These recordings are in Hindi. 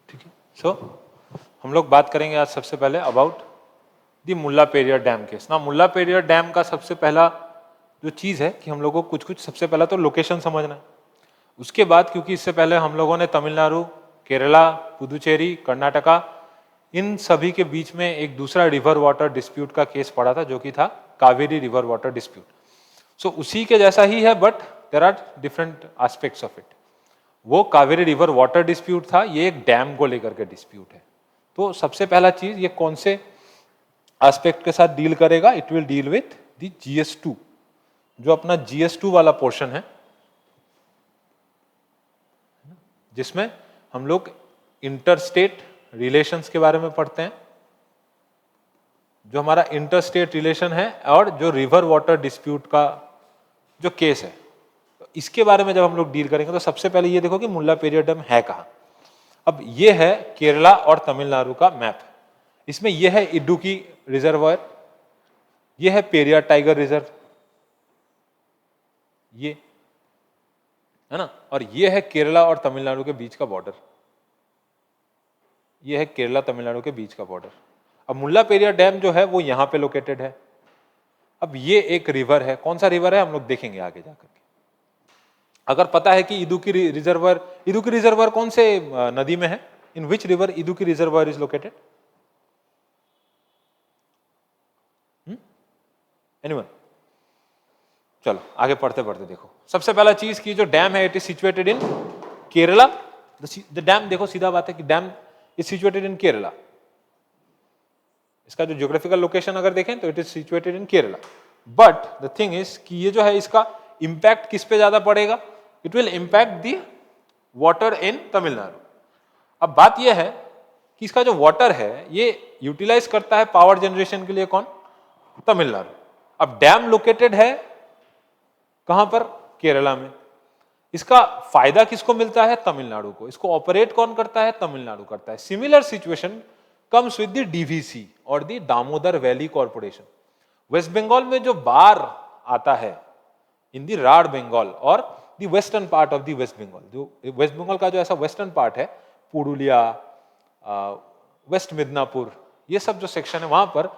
ठीक है। सो हम लोग बात करेंगे आज सबसे पहले about the Mullaperiyar dam case ना। मुल्ला पेरियार डैम का सबसे पहला जो चीज है कि हम लोगों को कुछ सबसे पहला तो लोकेशन समझना है। उसके बाद क्योंकि इससे पहले हम लोगों ने तमिलनाडु, केरला, पुदुचेरी, कर्नाटका इन सभी के बीच में एक दूसरा रिवर वाटर डिस्प्यूट का केस पड़ा था जो कि था Kaveri river water dispute. So उसी के जैसा ही है but there are different aspects of it. वो कावेरी रिवर वाटर डिस्प्यूट था, ये एक डैम को लेकर के डिस्प्यूट है। तो सबसे पहला चीज ये कौन से एस्पेक्ट के साथ डील करेगा? It will deal with the GS2, जो अपना GS2 वाला पोर्शन है जिसमें हम लोग इंटरस्टेट रिलेशंस के बारे में पढ़ते हैं, जो हमारा इंटरस्टेट रिलेशन है और जो रिवर वाटर डिस्प्यूट का जो केस है इसके बारे में जब हम लोग डील करेंगे तो सबसे पहले ये देखो कि मुल्ला पेरियार डैम है कहां। अब ये है केरला और तमिलनाडु का मैप। इसमें यह है इडुक्की रिजर्वायर, ये है पेरियार टाइगर रिजर्व, ये है ना, और ये है केरला और तमिलनाडु के बीच का बॉर्डर। ये है केरला तमिलनाडु के बीच का बॉर्डर। अब मुल्ला पेरियार डैम जो है वो यहां पे लोकेटेड है। अब ये एक रिवर है, कौन सा रिवर है हम लोग देखेंगे आगे जाकर के। अगर पता है कि इडुक्की रिजर्वायर कौन से नदी में है? In which river Idukki reservoir is located? Anyone? चलो आगे पढ़ते पढ़ते देखो। सबसे पहला चीज की जो डैम है it is situated in Kerala. The dam, देखो सीधा बात है कि डैम इज सिचुएटेड इन केरला। इसका जो ज्योग्राफिकल लोकेशन अगर देखें तो it is situated in Kerala. But the thing is कि ये जो है इसका इंपैक्ट किस पे ज्यादा पड़ेगा? It will impact the water in Tamil Nadu. अब बात यह है कि इसका जो वाटर है ये यूटिलाइज करता है पावर जनरेशन के लिए कौन? तमिलनाडु। अब डैम लोकेटेड है कहां पर? केरला में। इसका फायदा किसको मिलता है? तमिलनाडु को। इसको ऑपरेट कौन करता है? तमिलनाडु करता है। Similar situation comes with the DVC और the Damodar valley corporation. West Bengal में जो बाढ़ आता है इन दी राड बंगाल और the western part of the West Bengal, जो वेस्ट बंगाल का जो ऐसा वेस्टर्न पार्ट है, पुरुलिया, वेस्ट मिदनापुर, ये सब जो सेक्शन है वहां पर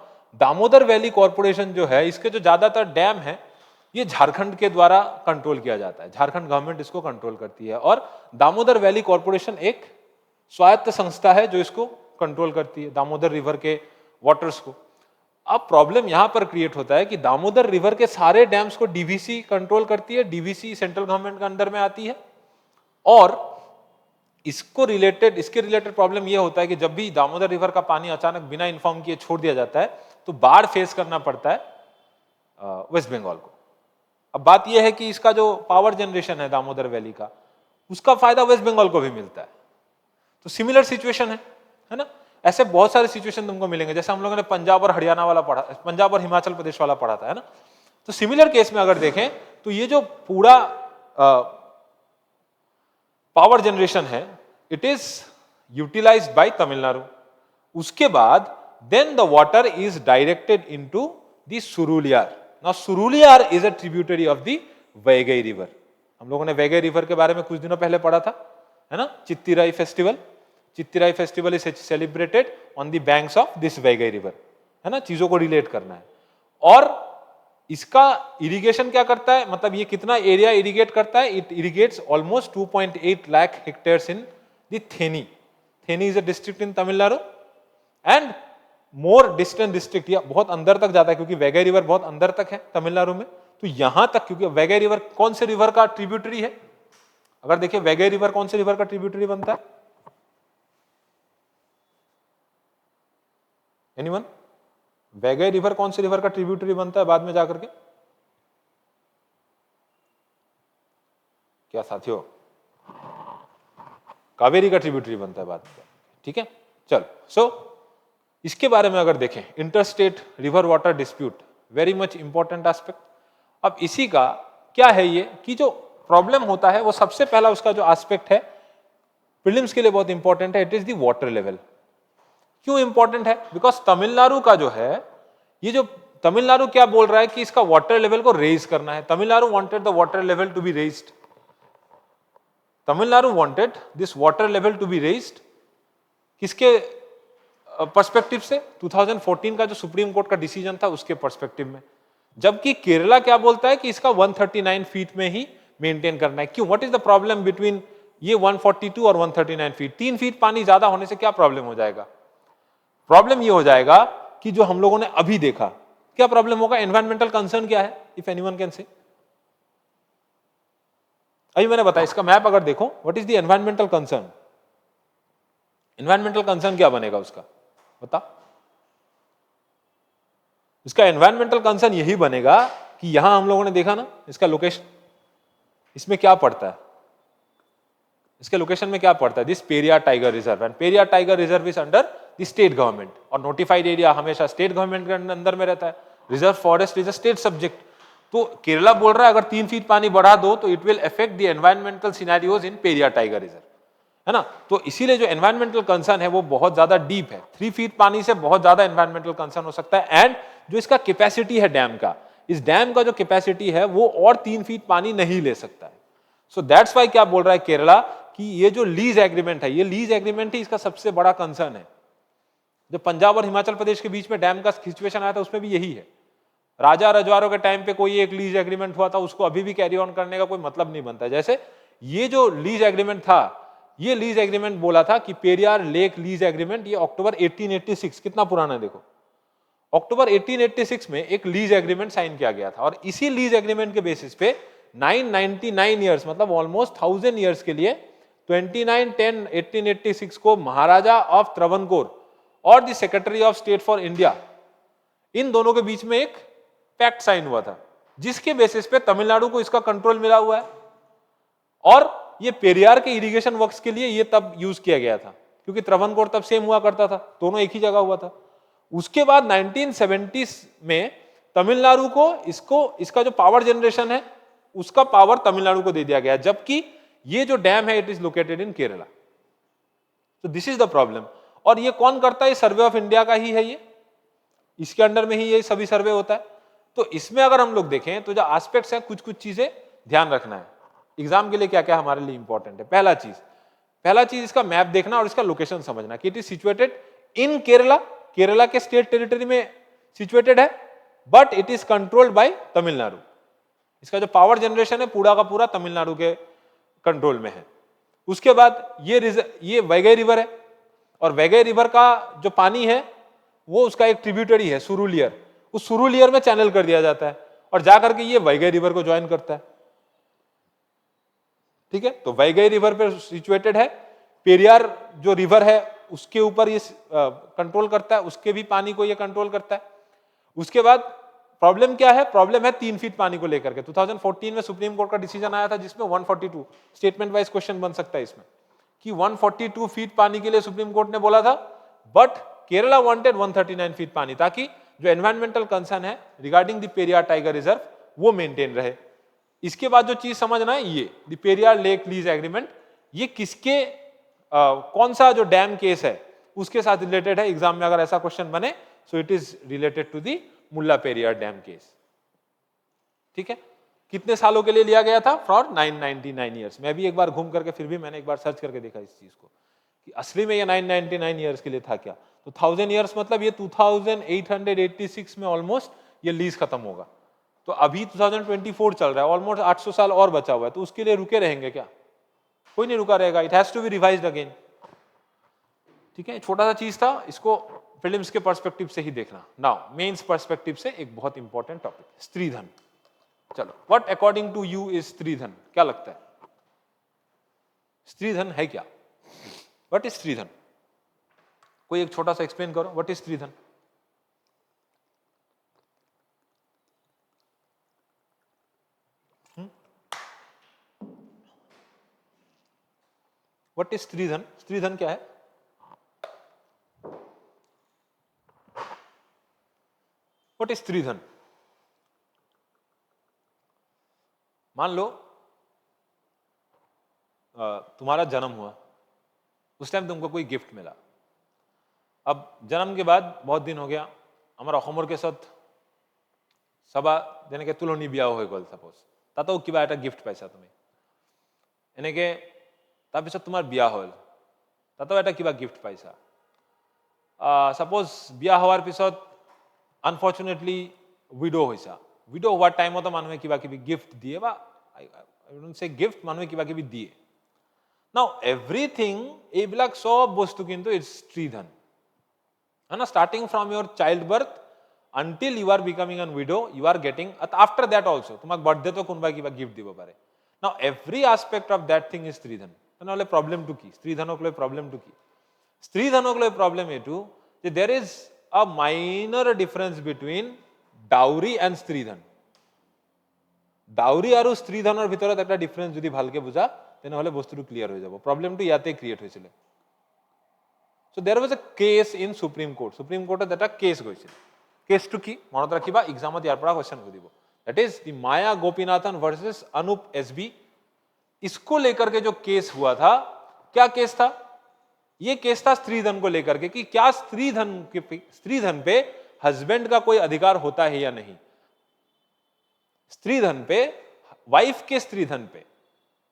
दामोदर वैली कॉर्पोरेशन जो है इसके जो ज्यादातर डैम है ये झारखंड के द्वारा कंट्रोल किया जाता है। झारखंड गवर्नमेंट इसको कंट्रोल करती है और दामोदर वैली कॉर्पोरेशन एक स्वायत्त संस्था है जो इसको कंट्रोल करती है, दामोदर रिवर के वाटर्स को। अब प्रॉब्लम यहां पर क्रिएट होता है कि दामोदर रिवर के सारे डैम्स को DVC कंट्रोल करती है। DVC सेंट्रल गवर्नमेंट के अंडर में आती है और इसके रिलेटेड प्रॉब्लम यह होता है कि जब भी दामोदर रिवर का पानी अचानक बिना इन्फॉर्म किए छोड़ दिया जाता है तो बाढ़ फेस करना पड़ता है वेस्ट बंगाल को। अब बात यह है कि इसका जो पावर जनरेशन है दामोदर वैली का, उसका फायदा वेस्ट बंगाल को भी मिलता है। तो सिमिलर सिचुएशन है ना। ऐसे बहुत सारे सिचुएशन तुमको मिलेंगे, जैसे हम लोगों ने पंजाब और हरियाणा वाला पढ़ा, पंजाब और हिमाचल प्रदेश वाला पढ़ा था, है ना। तो सिमिलर केस में अगर देखें तो ये जो पूरा पावर जनरेशन है it is utilised by Tamil Nadu. उसके बाद then the water is directed into the Suruliyar. Now Suruliyar is a tributary of the Vaigai river. हम लोगों ने वैगई रिवर के बारे में कुछ दिनों पहले पढ़ा था, है ना। Chithirai festival is celebrated on the banks of this Vaigai river, है ना। चीजों को रिलेट करना है। और इसका इरिगेशन क्या करता है, मतलब ये कितना एरिया इरिगेट करता है? It irrigates almost 2.8 lakh hectares in the Theni. Theni is a district in Tamil Nadu and more distant district, या बहुत अंदर तक जाता है क्योंकि वैगई रिवर बहुत अंदर तक है तमिलनाडु में। तो यहां तक, क्योंकि वैगई रिवर कौन से रिवर का ट्रिब्यूटरी है? अगर देखिए वैगई रिवर कौन से रिवर का ट्रिब्यूटरी बनता है? एनीवन? वैगई रिवर कौन से रिवर का ट्रिब्यूटरी बनता है बाद में जाकर के? क्या साथियों? कावेरी का ट्रिब्यूटरी बनता है बाद में, ठीक है। चल, सो इसके बारे में अगर देखें, interstate river water dispute, very much important aspect. अब इसी का क्या है ये कि जो प्रॉब्लम होता है वो सबसे पहला उसका जो एस्पेक्ट है प्रीलिम्स के लिए बहुत इंपॉर्टेंट है, it is the water level. क्यों इंपॉर्टेंट है? बिकॉज तमिलनाडु का जो है, ये जो तमिलनाडु क्या बोल रहा है कि इसका वाटर लेवल को रेज करना है। Tamil Nadu wanted the water level to be raised. Tamil Nadu wanted this water level to be raised किसके पर्सपेक्टिव से? 2014 का जो सुप्रीम कोर्ट का डिसीजन था उसके पर्सपेक्टिव में। जबकि केरला क्या बोलता है कि इसका 139 फीट में ही मेंटेन करना है। क्यों? What is the problem between ये 142 और 139 फीट? 3 फीट पानी ज्यादा होने से क्या प्रॉब्लम हो जाएगा? प्रॉब्लम ये हो जाएगा कि जो हम लोगों ने अभी देखा, क्या प्रॉब्लम होगा? एनवायरमेंटल कंसर्न क्या है? If anyone can say. अभी मैंने बताया, इसका मैप अगर देखो, what is the environmental concern? Environmental concern क्या बनेगा उसका? बता। इसका एनवायरमेंटल कंसर्न यही बनेगा कि यहां हम लोगों ने देखा ना इसका लोकेशन, इसमें क्या पड़ता है? इसके लोकेशन में क्या पड़ता है? This Periyar tiger reserve, and Periyar tiger reserve is under the state government, और नोटिफाइड एरिया हमेशा स्टेट गवर्नमेंट के अंदर में रहता है। Reserve forest is a state subject. तो केरला बोल रहा है अगर 3 फीट पानी बढ़ा दो तो it will affect the environmental scenarios in Periyar tiger reserve, है ना? तो इसीलिए जो एनवायरमेंटल कंसर्न है वो बहुत ज्यादा डीप है। 3 फीट पानी से बहुत ज्यादा एनवायरमेंटल कंसर्न हो सकता है। एंड जो इसका कैपेसिटी है डैम का, इस डैम का जो कैपेसिटी है वो और 3 फीट पानी नहीं ले सकता है। सो दैट्स वाई क्या बोल रहा है केरला कि ये जो लीज एग्रीमेंट है, ये लीज एग्रीमेंट ही इसका सबसे बड़ा कंसर्न है। जो पंजाब और हिमाचल प्रदेश के बीच में डैम का सिचुएशन आया था उसमें भी यही है। राजा रजवाड़ों के टाइम पे कोई एक लीज एग्रीमेंट हुआ था, उसको अभी भी कैरी ऑन करने का कोई मतलब नहीं बनता। जैसे ये जो लीज एग्रीमेंट था, ये लीज एग्रीमेंट बोला था कि पेरियार लेक लीज एग्रीमेंट, ये अक्टूबर 1886, कितना पुराना है देखो, अक्टूबर 1886 में एक लीज एग्रीमेंट साइन किया गया था। और इसी लीज एग्रीमेंट के बेसिस पे 999 ईयर्स, मतलब ऑलमोस्ट 1000 ईयर्स के लिए 29/10/1886 को महाराजा ऑफ त्रवणकोर और the secretary of state for India, इन दोनों के बीच में एक पैक्ट साइन हुआ था, जिसके बेसिस पे तमिलनाडु को इसका कंट्रोल मिला हुआ है। और ये पेरियार के इरिगेशन वर्क्स के लिए ये तब यूज किया गया था, क्योंकि त्रवणकोर तब सेम हुआ करता था, दोनों एक ही जगह हुआ था। उसके बाद 1970s में तमिलनाडु को इसका जो पावर जनरेशन है उसका पावर तमिलनाडु को दे दिया गया, जबकि ये जो डैम है इट इज लोकेटेड इन केरला। तो दिस इज द प्रॉब्लम। और ये कौन करता है? सर्वे ऑफ इंडिया का ही है, ये इसके अंडर में ही ये सभी सर्वे होता है। तो इसमें अगर हम लोग देखें तो जो एस्पेक्ट्स हैं, कुछ कुछ चीजें ध्यान रखना है एग्जाम के लिए, क्या क्या हमारे लिए इंपॉर्टेंट है। पहला चीज इसका मैप देखना और इसका लोकेशन समझना कि इट इज सिचुएटेड इन केरला, केरला के स्टेट टेरिटरी में सिचुएटेड है, but it is controlled by Tamil Nadu. इसका जो पावर जनरेशन है पूरा का पूरा तमिलनाडु के कंट्रोल में है। उसके बाद ये वैगई रिवर है, और वैगई रिवर का जो पानी है वो उसका एक ट्रिब्यूटरी है सुरुलियर, उस सुरुलियर में चैनल कर दिया जाता है और जाकर के ये वैगई रिवर को ज्वाइन करता है। ठीक है, तो वैगई रिवर पे सिचुएटेड है। पेरियार जो रिवर है उसके ऊपर ये कंट्रोल करता है, उसके भी पानी को ये कंट्रोल करता है। उसके बाद प्रॉब्लम क्या है? प्रॉब्लम है 3 फीट पानी को लेकर के। 2014 में सुप्रीम कोर्ट का डिसीजन आया था जिसमें 142 स्टेटमेंट वाइज क्वेश्चन बन सकता है इसमें कि 142 फीट पानी के लिए सुप्रीम कोर्ट ने बोला था, बट केरला वांटेड 139 फीट पानी, ताकि जो एनवायरमेंटल कंसर्न है regarding the Periyar tiger reserve वो मेंटेन रहे। इसके बाद जो चीज समझना है, ये the Periyar lake lease agreement, ये किसके कौन सा जो डैम केस है उसके साथ रिलेटेड है। एग्जाम में अगर ऐसा क्वेश्चन बने so it is related to the Mullaperiyar dam case. ठीक है, कितने सालों के लिए लिया गया था? For 999 years. मैं भी एक बार घूम करके फिर भी मैंने एक बार सर्च करके देखा इस चीज को कि असली में ये 999 ईयर्स के लिए था क्या। तो 1000 ईयर्स मतलब ये 2886 में ऑलमोस्ट ये लीज खत्म होगा। तो अभी 2024 चल रहा है, ऑलमोस्ट 800 साल और बचा हुआ है, तो उसके लिए रुके रहेंगे क्या? कोई नहीं रुका रहेगा। It has to be revised again. ठीक है, छोटा सा चीज था, इसको प्रीलिम्स के पर्सपेक्टिव से ही देखना। नाउ मेंस पर्सपेक्टिव से एक बहुत इंपॉर्टेंट टॉपिक, स्त्रीधन। चलो, what according to you is stridhan? क्या लगता है स्त्रीधन है क्या? What is stridhan? कोई एक छोटा सा एक्सप्लेन करो, what is stridhan? What is stridhan? Stridhan क्या है? What is stridhan? मान लो तुम्हारा जन्म हुआ, उस टाइम तुमको कोई गिफ्ट मिला। अब जन्म के बाद बहुत दिन हो गया, हमारा होमर के साथ सभा देने के तुलनी बिया हो गल सपोज तातो किबा এটা गिफ्ट পাইছা তুমি এনেকে তাৰপিছত তোমাৰ বিয়া হ'ল তাতো এটা কিবা গিফট পাইছা। সাপোজ বিয়া হোৱাৰ পিছত আনফৰ্চুনেটলি উইডো হৈছা, উইডো হোৱাৰ টাইমতো মানুহে কিবা কিবি গিফ্ট দিয়ে, বা আই ডোন্ট সে গিফ্ট, মানুহে কিবা কিবি দিয়ে। নাও এভৰিথিং, এইবিলাক সব বস্তু কিন্তু ইটস স্ত্ৰীধন, है ना। Starting from your child birth until you are becoming an widow, you are getting, after that also তোমাক বার্থডে তো কোনবা কিবা গিফট দিব পারে। Now every aspect of that thing is stridhan. তাহলে প্রবলেমটো কি? স্ত্রীধনক লৈ প্রবলেমটো কি? স্ত্রীধনক লৈ প্রবলেম এটু যে there is a minor difference between dowry and stridhan. Dowry আৰু স্ত্রীধনৰ ভিতৰত একটা ডিফারেন্স যদি ভালকে বুঝা তেনেহলে বস্তুটো ক্লিয়ার হয়ে যাব। প্রবলেমটো ইয়াতে ক্রিয়েট হয়েছিল। So there was a case in Supreme Court. Supreme Court এটা কেস গৈছিল। কেসটো কি মনত ৰাখিবা, এক্সামত ইয়াৰ পৰা কোশ্চেন সুধিব। That is the Maya Gopinathan versus Anoop SB. इसको लेकर के जो केस हुआ था, क्या केस था? ये केस था स्त्रीधन को लेकर के कि क्या स्त्रीधन पे हस्बैंड का कोई अधिकार होता है या नहीं। स्त्रीधन पे, वाइफ के स्त्रीधन पे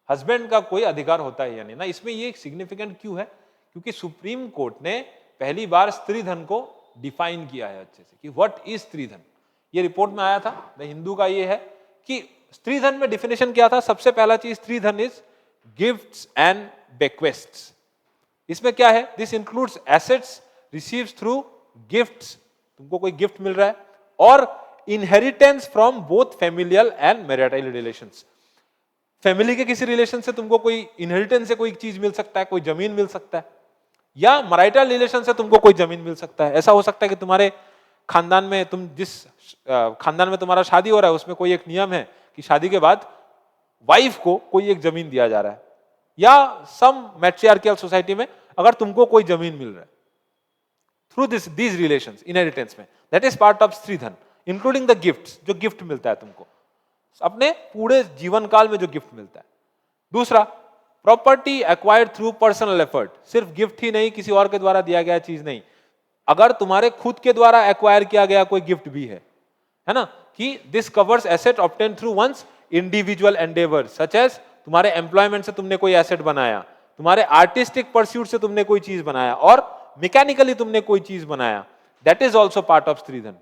हस्बैंड का कोई अधिकार होता है या नहीं ना। इसमें ये सिग्निफिकेंट क्यों है? क्योंकि सुप्रीम कोर्ट ने पहली बार स्त्रीधन को डिफाइन किया है अच्छे से कि व्हाट इज स्त्रीधन। ये रिपोर्ट में आया था, द हिंदू का ये है कि स्त्रीधन में डिफिनेशन क्या था। सबसे पहला चीज, stridhan is gifts and bequests. इसमें क्या है? This includes assets receives through gifts, तुमको कोई गिफ्ट मिल रहा है, और inheritance from both familial and marital relations. Family के किसी रिलेशन से तुमको कोई इनहेरिटेंस से कोई चीज मिल सकता है, कोई जमीन मिल सकता है, या मैरिटल रिलेशन से तुमको कोई जमीन मिल सकता है। ऐसा हो सकता है कि तुम्हारे खानदान में, तुम जिस खानदान में तुम्हारा शादी हो रहा है उसमें कोई एक नियम है कि शादी के बाद वाइफ को कोई एक जमीन दिया जा रहा है, या सम मैट्रियार्कियल सोसाइटी में अगर तुमको कोई जमीन मिल रहा है थ्रू दीज रिलेशंस, इनहेरिटेंस में, that is part of stridhan, including the gifts, जो गिफ्ट मिलता है तुमको अपने पूरे जीवन काल में जो गिफ्ट मिलता है। दूसरा, property acquired through personal effort. सिर्फ गिफ्ट ही नहीं, किसी और के द्वारा दिया गया चीज नहीं, अगर तुम्हारे खुद के द्वारा एक्वायर किया गया कोई गिफ्ट भी है ना, कि this covers asset obtain through one's individual endeavours, such as तुम्हारे एम्प्लॉयमेंट से तुमने कोई एसेट बनाया, तुम्हारे आर्टिस्टिक परस्यूट से तुमने कोई चीज बनाया, और मैकेनिकली तुमने कोई चीज बनाया, that is also part of stridhan.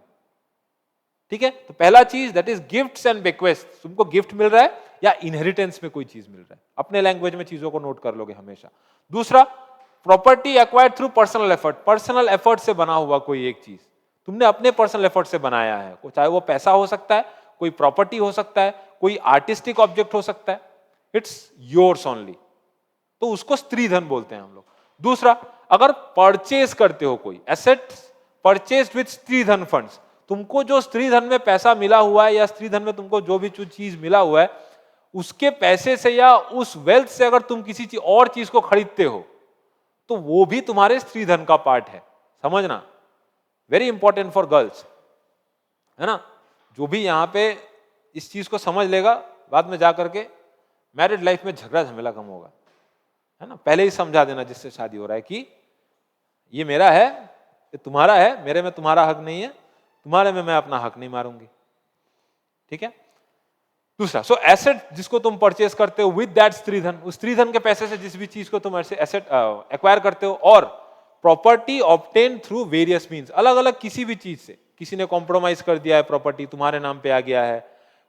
ठीक है, तो पहला चीज that is gifts and bequest, तुमको गिफ्ट मिल रहा है या इनहेरिटेंस में कोई चीज मिल रहा है। अपने लैंग्वेज में चीजों को नोट कर लोगे हमेशा। दूसरा, property acquired through personal effort. Personal effort से बना हुआ कोई एक चीज तुमने अपने पर्सनल एफर्ट से बनाया है, चाहे वो पैसा हो सकता है, कोई प्रॉपर्टी हो सकता है, कोई आर्टिस्टिक ऑब्जेक्ट हो सकता है, इट्स योर्स ओनली, तो उसको स्त्रीधन बोलते हैं हम लोग। दूसरा, अगर परचेज करते हो कोई asset purchased with stridhan funds, तुमको जो स्त्रीधन में पैसा मिला हुआ है, या स्त्रीधन में तुमको जो भी चीज मिला हुआ है, उसके पैसे से या उस वेल्थ से अगर तुम किसी चीज और चीज को खरीदते हो, तो वो भी तुम्हारे स्त्रीधन का पार्ट है। समझना, वेरी इंपॉर्टेंट फॉर गर्ल्स, है ना। जो भी यहां पे इस चीज को समझ लेगा, बाद में जाकर के मैरिड लाइफ में झगड़ा झमेला कम होगा, है ना। पहले ही समझा देना जिससे शादी हो रहा है कि ये मेरा है, ये तुम्हारा है, मेरे में तुम्हारा हक नहीं है, तुम्हारे में मैं अपना हक नहीं मारूंगी। ठीक है। दूसरा, सो एसेट जिसको तुम परचेस करते हो विद दैट स्त्रीधन, उस स्त्रीधन के पैसे से जिस भी चीज को तुम एसेट एक्वायर करते हो, और property obtain through various means, अलग अलग किसी भी चीज से, किसी ने कॉम्प्रोमाइज कर दिया है, प्रॉपर्टी तुम्हारे नाम पे आ गया है,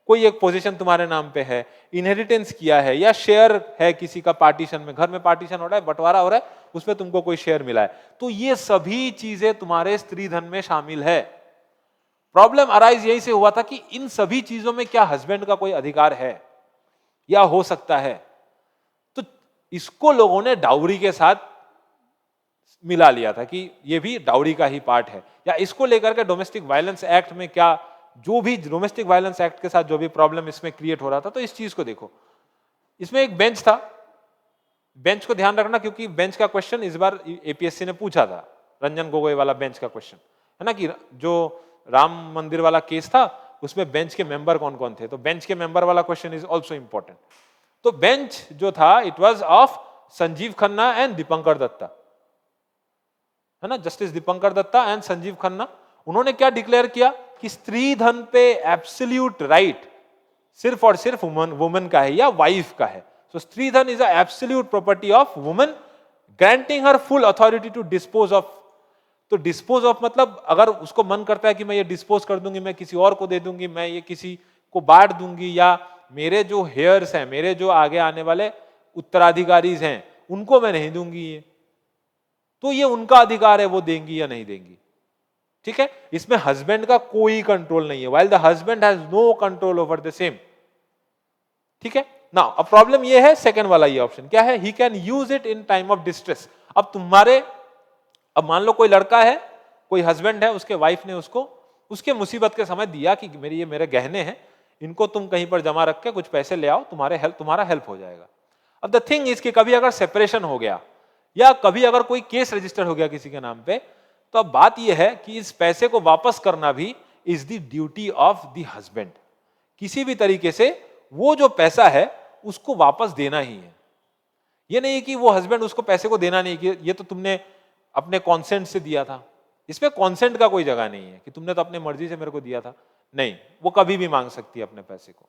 कोई एक पोजीशन तुम्हारे नाम पे है, इनहेरिटेंस किया है, या शेयर है किसी का पार्टीशन में, घर में पार्टीशन हो रहा है, बंटवारा हो रहा है, उसमें तुमको कोई शेयर मिला है, तो ये सभी चीजें तुम्हारे स्त्रीधन में शामिल है। प्रॉब्लम अराइज यही से हुआ था कि इन सभी चीजों में क्या हस्बैंड का कोई अधिकार है या हो सकता है, तो इसको लोगों ने डाउरी के साथ मिला लिया था कि ये भी डाउरी का ही पार्ट है। या इसको लेकर के डोमेस्टिक वायलेंस एक्ट में क्या, जो भी डोमेस्टिक वायलेंस एक्ट के साथ जो भी प्रॉब्लम इसमें क्रिएट हो रहा था, तो इस चीज को देखो, इसमें एक बेंच था, बेंच को ध्यान रखना क्योंकि बेंच का क्वेश्चन इस बार एपीएससी ने पूछा था, रंजन गोगोई वाला बेंच का क्वेश्चन है ना, कि जो राम मंदिर वाला केस था उसमें बेंच के मेंबर कौन कौन थे, तो बेंच के मेंबर वाला क्वेश्चन इज आल्सो इंपॉर्टेंट। तो बेंच जो था it was of Sanjiv Khanna and Dipankar Datta, है ना, जस्टिस दीपंकर दत्ता एंड संजीव खन्ना। उन्होंने क्या डिक्लेयर किया कि स्त्रीधन पे एब्सोल्यूट राइट सिर्फ और सिर्फ वुमन का है या वाइफ का है। So stridhan is a absolute property of woman, granting her full authority to dispose of to dispose of मतलब अगर उसको मन करता है कि मैं ये डिस्पोज कर दूंगी, मैं किसी और को दे दूंगी, मैं ये किसी को बांट दूंगी, या मेरे जो हेयर्स हैं, मेरे जो आगे आने वाले उत्तराधिकारी हैं, उनको मैं नहीं दूंगी ये, तो ये उनका अधिकार है, वो देंगी या नहीं देंगी। ठीक है, इसमें हस्बैंड का कोई कंट्रोल नहीं है, while the husband has no control over the same। ठीक है, नाउ अब प्रॉब्लम ये है, सेकंड वाला ये ऑप्शन क्या है, he can use it in time of distress. अब तुम्हारे, अब मान लो कोई लड़का है, कोई हस्बैंड है, उसके वाइफ ने उसको उसके मुसीबत के समय दिया कि मेरी ये मेरे गहने हैं, इनको तुम कहीं पर जमा रख के कुछ पैसे ले आओ, तुम्हारा हेल्प हो जाएगा। अब द थिंग इज कि कभी अगर सेपरेशन हो गया या कभी अगर कोई केस रजिस्टर हो गया किसी के नाम पे, तो अब बात यह है कि इस पैसे को वापस करना भी is the duty of the husband. किसी भी तरीके से वो जो पैसा है उसको वापस देना ही है। ये नहीं कि वो हस्बैंड उसको पैसे को देना नहीं, कि ये तो तुमने अपने कॉन्सेंट से दिया था। इसमें कॉन्सेंट का कोई जगह नहीं है कि तुमने तो अपने मर्जी से मेरे को दिया था, नहीं, वो कभी भी मांग सकती है अपने पैसे को।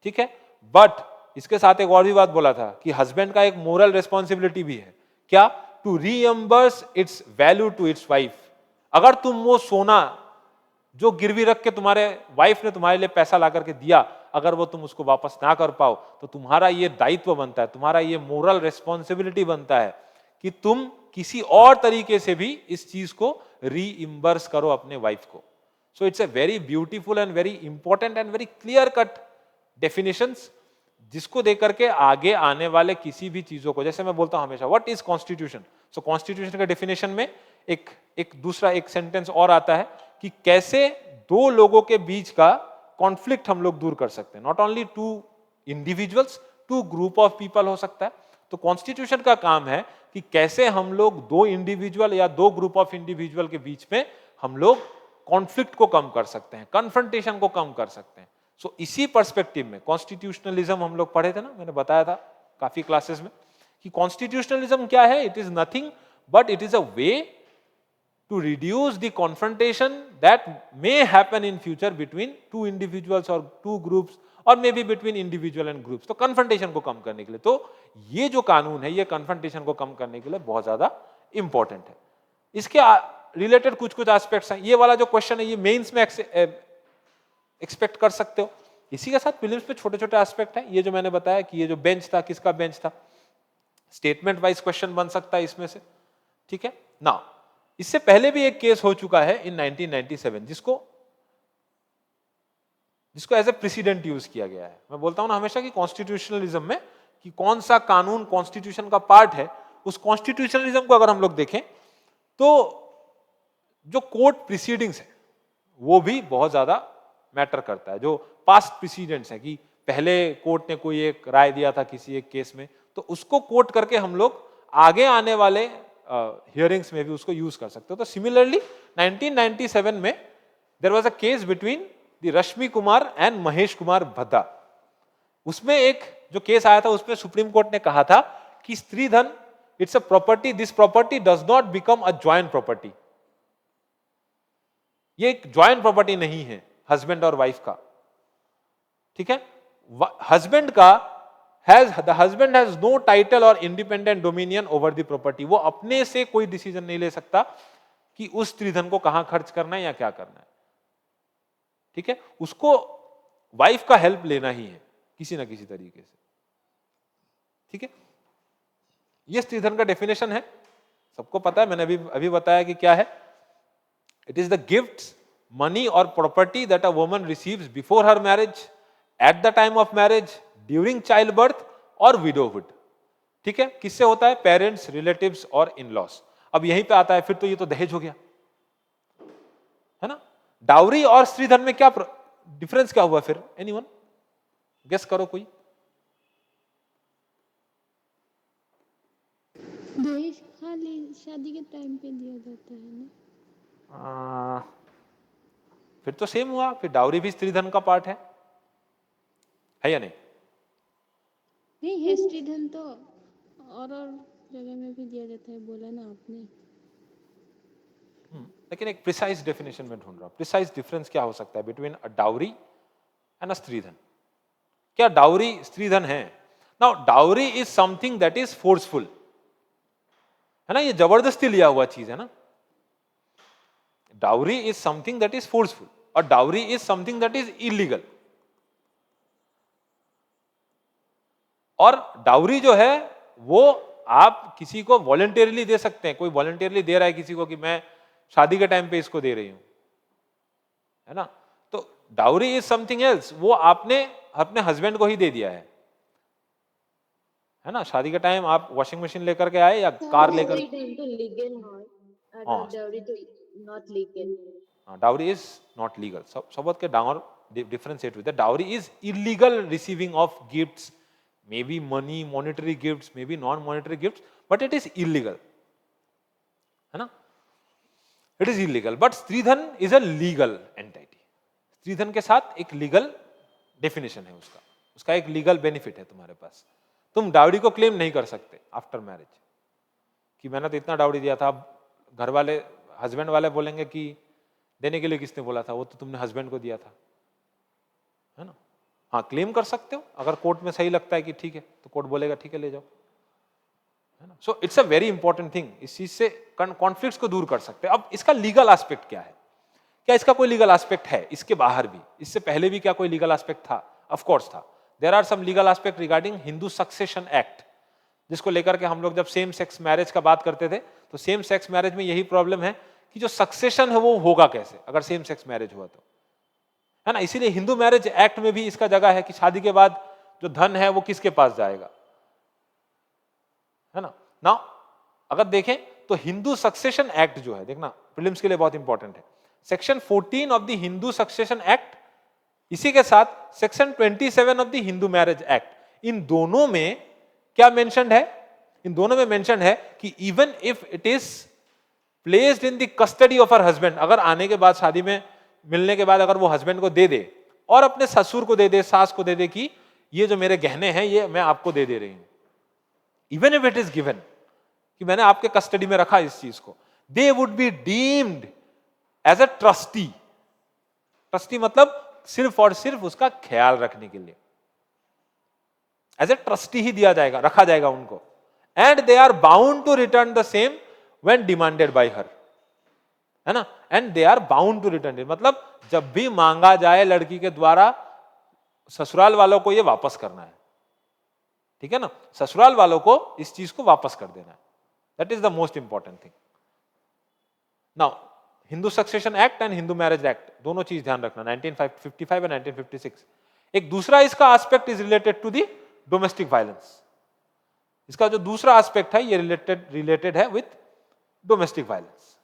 ठीक है, बट इसके साथ एक और भी बात बोला था कि हस्बैंड का एक मोरल रिस्पॉन्सिबिलिटी भी है, क्या, to reimburse its value to its wife. अगर तुम वो सोना जो गिरवी रख के तुम्हारे वाइफ ने तुम्हारे लिए पैसा ला करके दिया, अगर वो तुम उसको वापस ना कर पाओ, तो तुम्हारा ये दायित्व बनता है, तुम्हारा ये मोरल रिस्पॉन्सिबिलिटी बनता है कि तुम किसी और तरीके से भी इस चीज को रीइम्बर्स करो अपने वाइफ को। सो it's a very beautiful and very important and very clear cut definitions, जिसको देकर के आगे आने वाले किसी भी चीजों को, जैसे मैं बोलता हूं हमेशा, what is constitution. So constitution का डेफिनेशन में एक दूसरा एक सेंटेंस और आता है कि कैसे दो लोगों के बीच का कॉन्फ्लिक्ट हम लोग दूर कर सकते हैं। Not only to individuals, to group of people हो सकता है। तो कॉन्स्टिट्यूशन का काम है कि कैसे हम लोग दो इंडिविजुअल या दो ग्रुप ऑफ इंडिविजुअल के बीच में हम लोग कॉन्फ्लिक्ट को कम कर सकते हैं, कन्फ्रंटेशन को कम कर सकते हैं। सो इसी पर्सपेक्टिव में कॉन्स्टिट्यूशनलिज्म हम लोग पढ़े थे ना, मैंने बताया था काफी क्लासेस में कि कॉन्स्टिट्यूशनलिज्म क्या है, it is nothing but it is a way to reduce the confrontation that may happen in future between two individuals or two groups or maybe between individual and groups। तो confrontation को कम करने के लिए, तो ये जो कानून है ये confrontation को कम करने के लिए बहुत ज्यादा इंपॉर्टेंट है। इसके रिलेटेड कुछ कुछ एस्पेक्ट्स हैं। ये वाला जो क्वेश्चन है ये मेंस में एक्सपेक्ट कर सकते हो। इसी के साथ प्रीलिम्स में छोटे छोटे एस्पेक्ट हैं। ये जो मैंने बताया कि ये जो बेंच था किसका बेंच था, स्टेटमेंट वाइज क्वेश्चन बन सकता है इसमें से। ठीक है ना, इससे पहले भी एक केस हो चुका है इन 1997 जिसको एज ए प्रेसिडेंट यूज किया गया है। मैं बोलता हूं ना हमेशा कि कॉन्स्टिट्यूशनलिज्म में कि कौन सा कानून कॉन्स्टिट्यूशन का पार्ट है, उस कॉन्स्टिट्यूशनलिज्म को अगर हम लोग देखें तो जो कोर्ट प्रीसीडिंग्स है वो भी बहुत ज्यादा मैटर करता है। जो पास्ट प्रीसीडेंट्स है कि पहले कोर्ट ने कोई एक राय दिया था किसी एक केस में, तो उसको कोट करके हम लोग आगे आने वाले हियरिंग्स में भी उसको यूज कर सकते हो। तो सिमिलरली 1997 में there was a case between the Rashmi Kumar and Mahesh Kumar Bhadda. उसमें एक जो केस आया था उसमें सुप्रीम कोर्ट ने कहा था कि स्त्री धन it's a property, this property does not become a joint property. ये एक जॉइंट प्रॉपर्टी नहीं है हस्बैंड और वाइफ का। ठीक है, हस्बैंड का the husband has no title or independent dominion over the property। वो अपने से कोई डिसीजन नहीं ले सकता कि उस स्त्रीधन को कहां खर्च करना है या क्या करना है। ठीक है, उसको वाइफ का हेल्प लेना ही है किसी ना किसी तरीके से। ठीक है, ये स्त्रीधन का डेफिनेशन है, सबको पता है, मैंने अभी बताया कि क्या है। It is the gifts, money और property that a woman receives before her marriage, at the time of marriage, during child birth और विडोहुड। ठीक है, किससे होता है, पेरेंट्स, रिलेटिव्स और इन लॉस। अब यहीं पे आता है फिर तो ये तो दहेज हो गया है ना। डाउरी और स्त्रीधन में क्या डिफरेंस क्या हुआ फिर, एनीवन गेस करो कोई। दहेज खाली शादी के टाइम पे दिया जाता है ना। फिर तो सेम हुआ, फिर डाउरी भी स्त्रीधन का पार्ट है या नहीं? नहीं है, स्त्रीधन तो और जगह में भी दिया जाता है, बोला ना आपने। लेकिन एक प्रिसाइज डेफिनेशन में ढूंढ रहा हूं, प्रिसाइज डिफरेंस क्या हो सकता है between a dowry and a stridhan. क्या डाउरी स्त्रीधन है? Now dowry is something that is forceful, है ना, ये जबरदस्ती लिया हुआ चीज है ना। Dowry is something that is forceful और dowry is something that is illegal. और डाउरी जो है वो आप किसी को वॉलंटियरली दे सकते हैं, कोई वॉलंटियरली दे रहा है किसी को कि मैं शादी के टाइम पे इसको दे रही हूं, है ना, तो डाउरी इज समथिंग एल्स, वो आपने अपने हस्बैंड को ही दे दिया है ना, शादी के टाइम आप वॉशिंग मशीन लेकर के आए या कार लेकर, हाँ डाउरी इज नॉट लीगल। सबत के डांगर differentiate with dowry is illegal receiving of gifts, may be money, monetary gifts, may be non monetary gifts, but it is illegal, है ना, it is illegal. But stridhan is a legal entity, stridhan के साथ एक लीगल डेफिनेशन है उसका, उसका एक लीगल बेनिफिट है तुम्हारे पास। तुम डाउरी को क्लेम नहीं कर सकते आफ्टर मैरिज कि मैंने तो इतना डाउरी दिया था। अब घर वाले, हस्बैंड वाले बोलेंगे कि देने के लिए किसने बोला था, वो तो तुमने हस्बैंड को दिया था, है ना। हाँ क्लेम कर सकते हो, अगर कोर्ट में सही लगता है कि ठीक है तो कोर्ट बोलेगा ठीक है ले जाओ, है ना। So it's a very important thing, इस चीज से कॉन्फ्लिक्ट्स को दूर कर सकते हैं। अब इसका लीगल एस्पेक्ट क्या है, क्या इसका कोई लीगल एस्पेक्ट है इसके बाहर भी, इससे पहले भी क्या कोई लीगल एस्पेक्ट था? ऑफ कोर्स था। There are some legal aspect regarding Hindu succession act, जिसको लेकर के हम लोग जब सेम सेक्स मैरिज का बात करते थे तो सेम सेक्स मैरिज में यही प्रॉब्लम है कि जो सक्सेशन है वो होगा कैसे अगर सेम सेक्स मैरिज हुआ तो, है ना। इसीलिए हिंदू मैरिज एक्ट में भी इसका जगह है कि शादी के बाद जो धन है वो किसके पास जाएगा, है ना। नाउ अगर देखें तो हिंदू सक्सेशन एक्ट जो है, देखना प्रीलिम्स के लिए बहुत इंपॉर्टेंट है, section 14 of the Hindu succession act, इसी के साथ section 27 of the Hindu marriage act, इन दोनों में क्या मेंशन्ड है? इन दोनों में मेंशन्ड है कि even if it is placed in the custody of her husband, अगर आने के बाद शादी में मिलने के बाद अगर वो हस्बैंड को दे दे और अपने ससुर को दे दे, सास को दे दे कि ये जो मेरे गहने हैं ये मैं आपको दे रही हूं, even if it is given कि मैंने आपके कस्टडी में रखा इस चीज को, they would be deemed as a trustee. Trustee मतलब सिर्फ और सिर्फ उसका ख्याल रखने के लिए, एज ए ट्रस्टी ही दिया जाएगा, रखा जाएगा उनको। And they are bound to return the same when demanded by her, है ना। And they are bound to return it, मतलब जब भी मांगा जाए लड़की के द्वारा ससुराल वालों को ये वापस करना है, ठीक है ना, ससुराल वालों को इस चीज को वापस कर देना है। That is the most important thing. Now Hindu succession act and Hindu marriage act दोनों चीज ध्यान रखना, 1955 और 1956। एक दूसरा इसका aspect is related to the domestic violence. इसका जो दूसरा एस्पेक्ट है ये रिलेटेड है with domestic violence.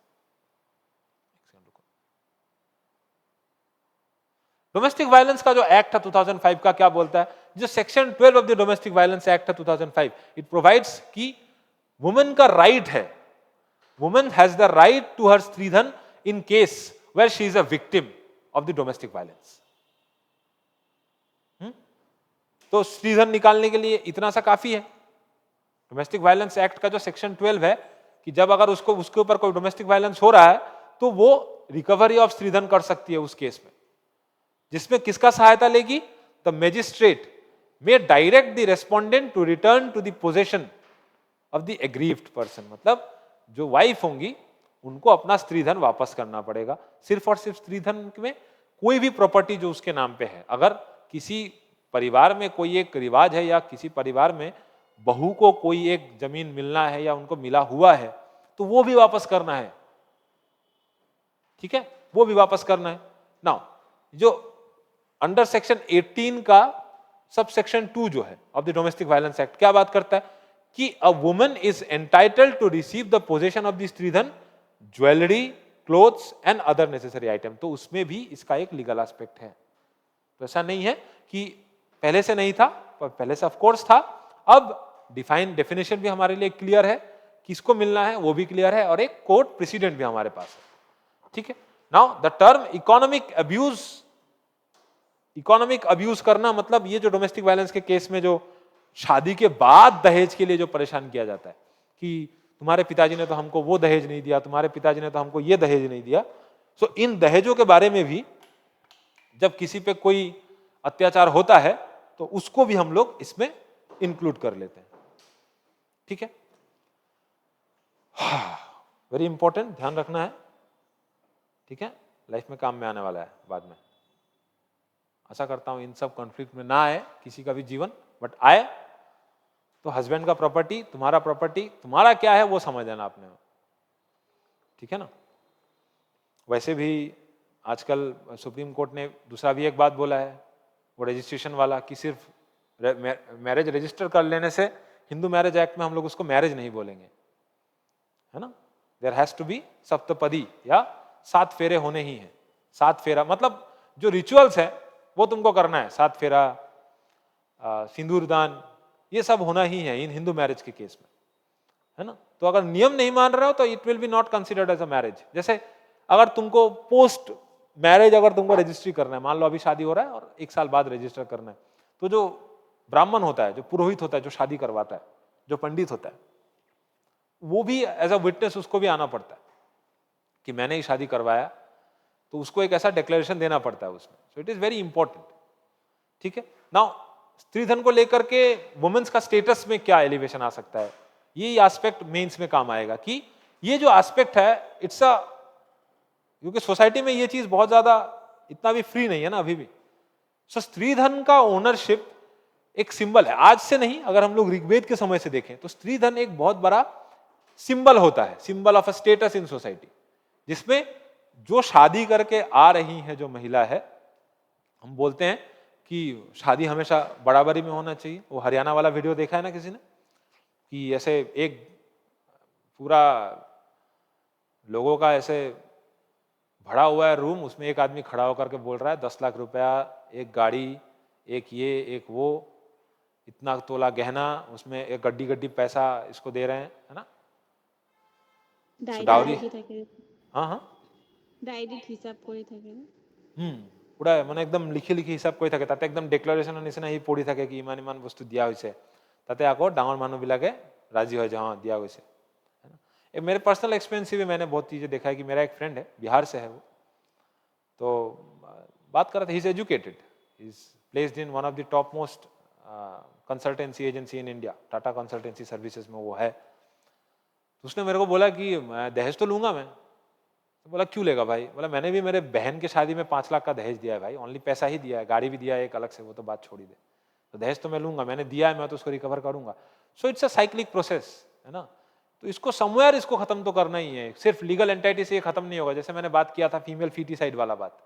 Domestic violence का जो एक्ट है 2005 का क्या बोलता है? जो section 12 of the domestic violence act है 2005, इट प्रोवाइड्स कि वुमेन का राइट है, women has the right to her stridhan in case where she is a victim of the domestic violence. तो स्त्रीधन निकालने के लिए इतना सा काफी है। डोमेस्टिक वायलेंस एक्ट का जो सेक्शन 12 है कि जब अगर उसको उसके ऊपर कोई डोमेस्टिक वायलेंस हो रहा है तो वो रिकवरी ऑफ स्त्रीधन कर सकती है उस केस में, जिसमें किसका सहायता लेगी? The magistrate may direct the respondent to return to the possession of the aggrieved person, मतलब जो वाइफ होंगी उनको अपना स्त्रीधन वापस करना पड़ेगा। सिर्फ और सिर्फ स्त्रीधन में कोई भी प्रॉपर्टी जो उसके नाम पे है, अगर किसी परिवार में कोई एक रिवाज है या किसी परिवार में बहू को कोई एक जमीन मिलना है या उनको मिला हुआ है तो वो भी वापस करना है, ठीक है, वो भी वापस करना है। नाउ जो अंडर सेक्शन 18 का सब सेक्शन 2 जो है of the domestic violence act क्या बात करता है कि a woman is entitled to receive the possession of the stridhan, jewellery, clothes and other necessary item. तो उसमें भी इसका एक लीगल एस्पेक्ट है। तो ऐसा नहीं है कि पहले से नहीं था, पहले से ऑफ कोर्स था, अब डेफिनेशन भी हमारे लिए क्लियर है, किसको मिलना है वो भी क्लियर है, और एक कोर्ट प्रेसिडेंट भी हमारे पास है, ठीक है। Now the term economic abuse, economic abuse करना मतलब ये जो डोमेस्टिक वायलेंस के केस में जो शादी के बाद दहेज के लिए जो परेशान किया जाता है कि तुम्हारे पिताजी ने तो हमको वो दहेज नहीं दिया, तुम्हारे पिताजी ने तो हमको ये दहेज नहीं दिया। सो इन दहेजों के बारे में भी जब किसी पे कोई अत्याचार होता है तो उसको भी हम लोग इसमें इंक्लूड कर लेते हैं, ठीक है। वेरी इंपॉर्टेंट, ध्यान रखना है। ठीक है, लाइफ में काम में आने वाला है बाद में। आशा करता हूं इन सब कॉन्फ्लिक्ट में ना आए किसी का भी जीवन, बट आए तो हस्बैंड का प्रॉपर्टी, तुम्हारा प्रॉपर्टी, तुम्हारा क्या है वो समझ लेना आपने, ठीक है ना। वैसे भी आजकल सुप्रीम कोर्ट ने दूसरा भी एक बात बोला है, वो रजिस्ट्रेशन वाला, कि सिर्फ मैरिज रजिस्टर कर लेने से, हिंदू मैरिज एक्ट में हम लोग उसको मैरिज नहीं बोलेंगे, है ना। There has to be saptapadi, या 7 फेरे होने ही हैं। 7 फेरा मतलब जो रिचुअल्स है वो तुमको करना है, 7 फेरा, सिंदूर दान, ये सब होना ही है इन हिंदू मैरिज के केस में, है ना। तो अगर नियम नहीं मान रहे हो तो it will be not considered as a marriage. जैसे अगर तुमको पोस्ट मैरिज अगर तुमको रजिस्ट्री करना है, मान लो अभी शादी हो रहा है और 1 साल बाद रजिस्टर करना है, तो जो ब्राह्मण होता है, जो पुरोहित होता है, जो शादी करवाता है, जो पंडित होता है, वो भी एज अ विटनेस उसको भी आना पड़ता है कि मैंने ही शादी करवाया, तो उसको एक ऐसा डिक्लेरेशन देना पड़ता है उसमें। सो इट इज वेरी इंपॉर्टेंट, ठीक है। नाउ स्त्री धन को लेकर के वुमेन्स का स्टेटस में क्या एलिवेशन आ सकता है, ये एस्पेक्ट मेंस में काम आएगा कि ये जो एस्पेक्ट है इट्स अ, क्योंकि सोसाइटी में ये चीज बहुत ज्यादा इतना भी फ्री नहीं है ना अभी भी। सो स्त्री धन का ओनरशिप एक सिंबल है, आज से नहीं, अगर हम लोग ऋग्वेद के समय से देखें तो स्त्री धन एक बहुत बड़ा सिंबल होता है, symbol of a status in society, जिसमें जो शादी करके आ रही है जो महिला है, हम बोलते हैं कि शादी हमेशा बराबरी में होना चाहिए। वो हरियाणा वाला वीडियो देखा है ना किसी ने, कि ऐसे एक पूरा लोगों का ऐसे भरा हुआ है रूम, उसमें एक आदमी खड़ा होकर के बोल रहा है 10 लाख रुपया, एक गाड़ी, एक ये एक वो, इतना तोला गहना, उसमें एक गड्डी गड्डी पैसा इसको दे रहे हैं, है ना। डाउरी, हाँ हाँ, ডায়েরিত হিসাব কৰি থাকে না। পুৰা মানে একদম লিখি লিখি হিচাপ কৰি থাকে, তাতে একদম ডিক্লাৰেশ্যনৰ নিচিনা সি পঢ়ি থাকে কি ইমান ইমান বস্তু দিয়া হৈছে, তাতে আকৌ ডাঙৰ মানুহবিলাকে राजी हो जाए, हाँ दिया वैसे, है ना। ये मेरे पर्सनल एक्सपीरियंस से भी मैंने बहुत चीज़ें देखा है कि मेरा एक फ्रेंड है, बिहार से है वो, तो बात कर रहा था, he is educated, he is placed in one of the top most consultancy agency in India, Tata consultancy services में वो है। तो उसने मेरे को बोला कि मैं दहेज तो लूंगा मैं। तो बोला क्यों लेगा भाई, बोला मैंने भी मेरे बहन की शादी में 5 लाख का दहेज दिया है भाई, ओनली पैसा ही दिया है, गाड़ी भी दिया है एक अलग से, वो तो बात छोड़ी दे, तो दहेज तो मैं लूंगा, मैंने दिया है, मैं तो उसको रिकवर करूंगा। सो इट्स अ साइक्लिक प्रोसेस, है ना। तो इसको समवेयर इसको खत्म तो करना ही है, सिर्फ लीगल एंटिटी से ये खत्म नहीं होगा। जैसे मैंने बात किया था फीमेल फीटिसाइड वाला बात,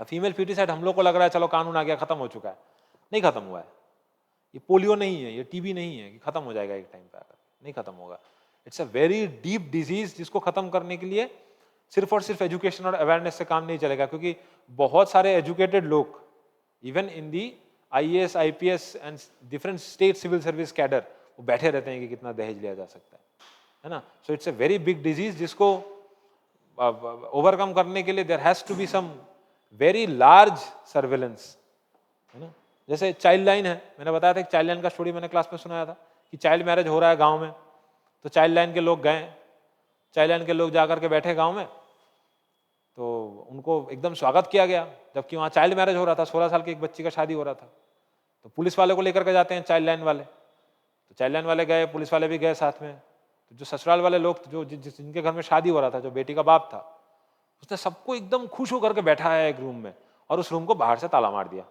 फीमेल फीटिसाइड हम लोग को लग रहा है चलो कानून आ गया खत्म हो चुका है, नहीं खत्म हुआ है। ये पोलियो नहीं है, ये टीबी नहीं है कि खत्म हो जाएगा एक टाइम पे आकर, नहीं खत्म होगा। It's a very deep disease, जिसको खत्म करने के लिए सिर्फ और सिर्फ एजुकेशन और अवेयरनेस से काम नहीं चलेगा, क्योंकि बहुत सारे एजुकेटेड लोग even in the IAS IPS and different state civil service cadre, वो बैठे रहते हैं कि कितना दहेज लिया जा सकता है ना। So it's a very big disease, जिसको ओवरकम करने के लिए there has to be some very large surveillance, है ना। जैसे चाइल्ड लाइन है, मैंने बताया था कि चाइल्ड लाइन का स्टोरी मैंने क्लास में सुनाया था कि चाइल्ड मैरिज हो रहा है गांव में, तो चाइल्ड लाइन के लोग गए, चाइल्ड लाइन के लोग जाकर के बैठे गांव में, तो उनको एकदम स्वागत किया गया, जबकि वहाँ चाइल्ड मैरिज हो रहा था, 16 साल की एक बच्ची का शादी हो रहा था। तो पुलिस वाले को लेकर के जाते हैं चाइल्ड लाइन वाले, तो चाइल्ड लाइन वाले गए, पुलिस वाले भी गए साथ में। तो जो ससुराल वाले लोग जो जिनके घर में शादी हो रहा था, जो बेटी का बाप था, उसने सबको एकदम खुश होकर के बैठा है एक रूम में, और उस रूम को बाहर से ताला मार दिया,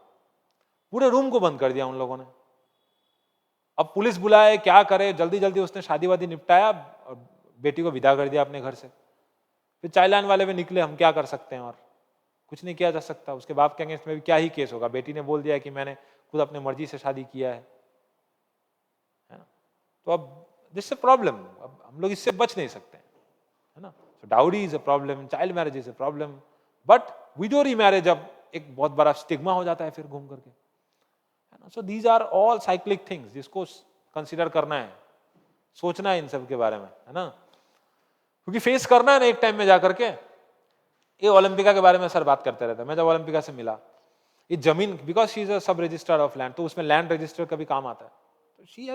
पूरे रूम को बंद कर दिया उन लोगों ने। अब पुलिस बुलाए, क्या करे, जल्दी जल्दी उसने शादी वादी निपटाया और बेटी को विदा कर दिया अपने घर से। फिर चाइल्ड लाइन वाले भी निकले, हम क्या कर सकते हैं, और कुछ नहीं किया जा सकता, उसके बाप के अगेंस्ट में भी क्या ही केस होगा, बेटी ने बोल दिया कि मैंने खुद अपने मर्जी से शादी किया है ना। तो अब दिस ए प्रॉब्लम, अब हम लोग इससे बच नहीं सकते, है ना। So dowry is a problem, child marriage is a problem, but widow remarriage अब एक बहुत बड़ा स्टिग्मा हो जाता है फिर घूम करके, है ना। So these are all cyclic things, जिसको कंसिडर करना है, सोचना है इन सब के बारे में, है ना, क्योंकि फेस करना है ना एक टाइम में जाकर के। ये ओलंपिका के बारे में सर बात करते रहते हैं, मैं जब ओलंपिका से मिला, ये जमीन, बिकॉज शी इज अ सब रजिस्ट्रार ऑफ लैंड, तो उसमें लैंड रजिस्टर का भी काम आता है। तो she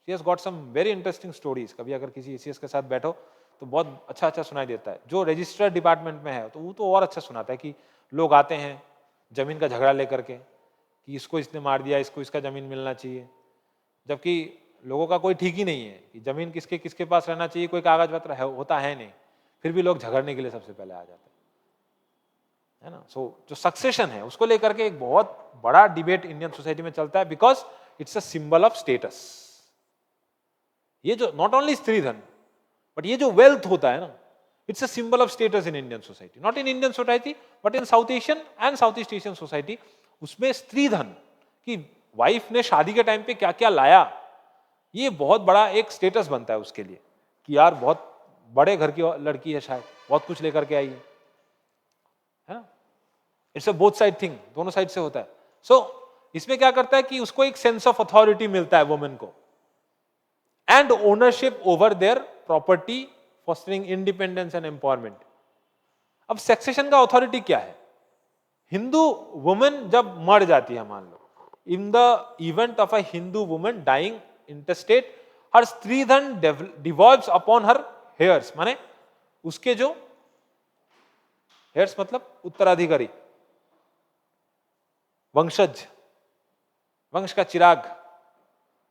has got some very interesting stories, कभी अगर किसी ACS के साथ बैठो तो बहुत अच्छा अच्छा सुनाई देता है। जो रजिस्टर डिपार्टमेंट में है तो वो तो और अच्छा सुनाता है, कि लोग आते हैं जमीन का झगड़ा लेकर के कि इसको इसने मार दिया, इसको इसका जमीन मिलना चाहिए, जबकि लोगों का कोई ठीक ही नहीं है कि जमीन किसके किसके पास रहना चाहिए, कोई कागज पत्र होता है नहीं। फिर भी लोग झगड़ने के लिए सबसे पहले आ जाते हैं, है ना। सो जो सक्सेशन है उसको लेकर के एक बहुत बड़ा डिबेट इंडियन सोसाइटी में चलता है, because it's a symbol of status. ये जो नॉट ओनली स्त्री धन, बट ये जो वेल्थ होता है ना, it's a symbol of status in Indian society, not in Indian society but in south Asian and south east Asian society. उसमें स्त्री धन की वाइफ ने शादी के टाइम पे क्या क्या लाया, ये बहुत बड़ा एक स्टेटस बनता है उसके लिए, कि यार बहुत बड़े घर की लड़की है, शायद बहुत कुछ लेकर के आई है ना। It's a both side thing, दोनों साइड से होता है। सो इसमें क्या करता है कि उसको एक सेंस ऑफ अथॉरिटी मिलता है वुमेन को, and ownership over their property, fostering independence and empowerment. अब सक्सेशन का अथॉरिटी क्या है? हिंदू वुमेन जब मर जाती है, मान लो in the event of a Hindu women dying interstate, her stridhan डिवॉल्व्स upon her hairs, माने उसके जो हेयर्स मतलब उत्तराधिकारी, वंशज, वंश का चिराग,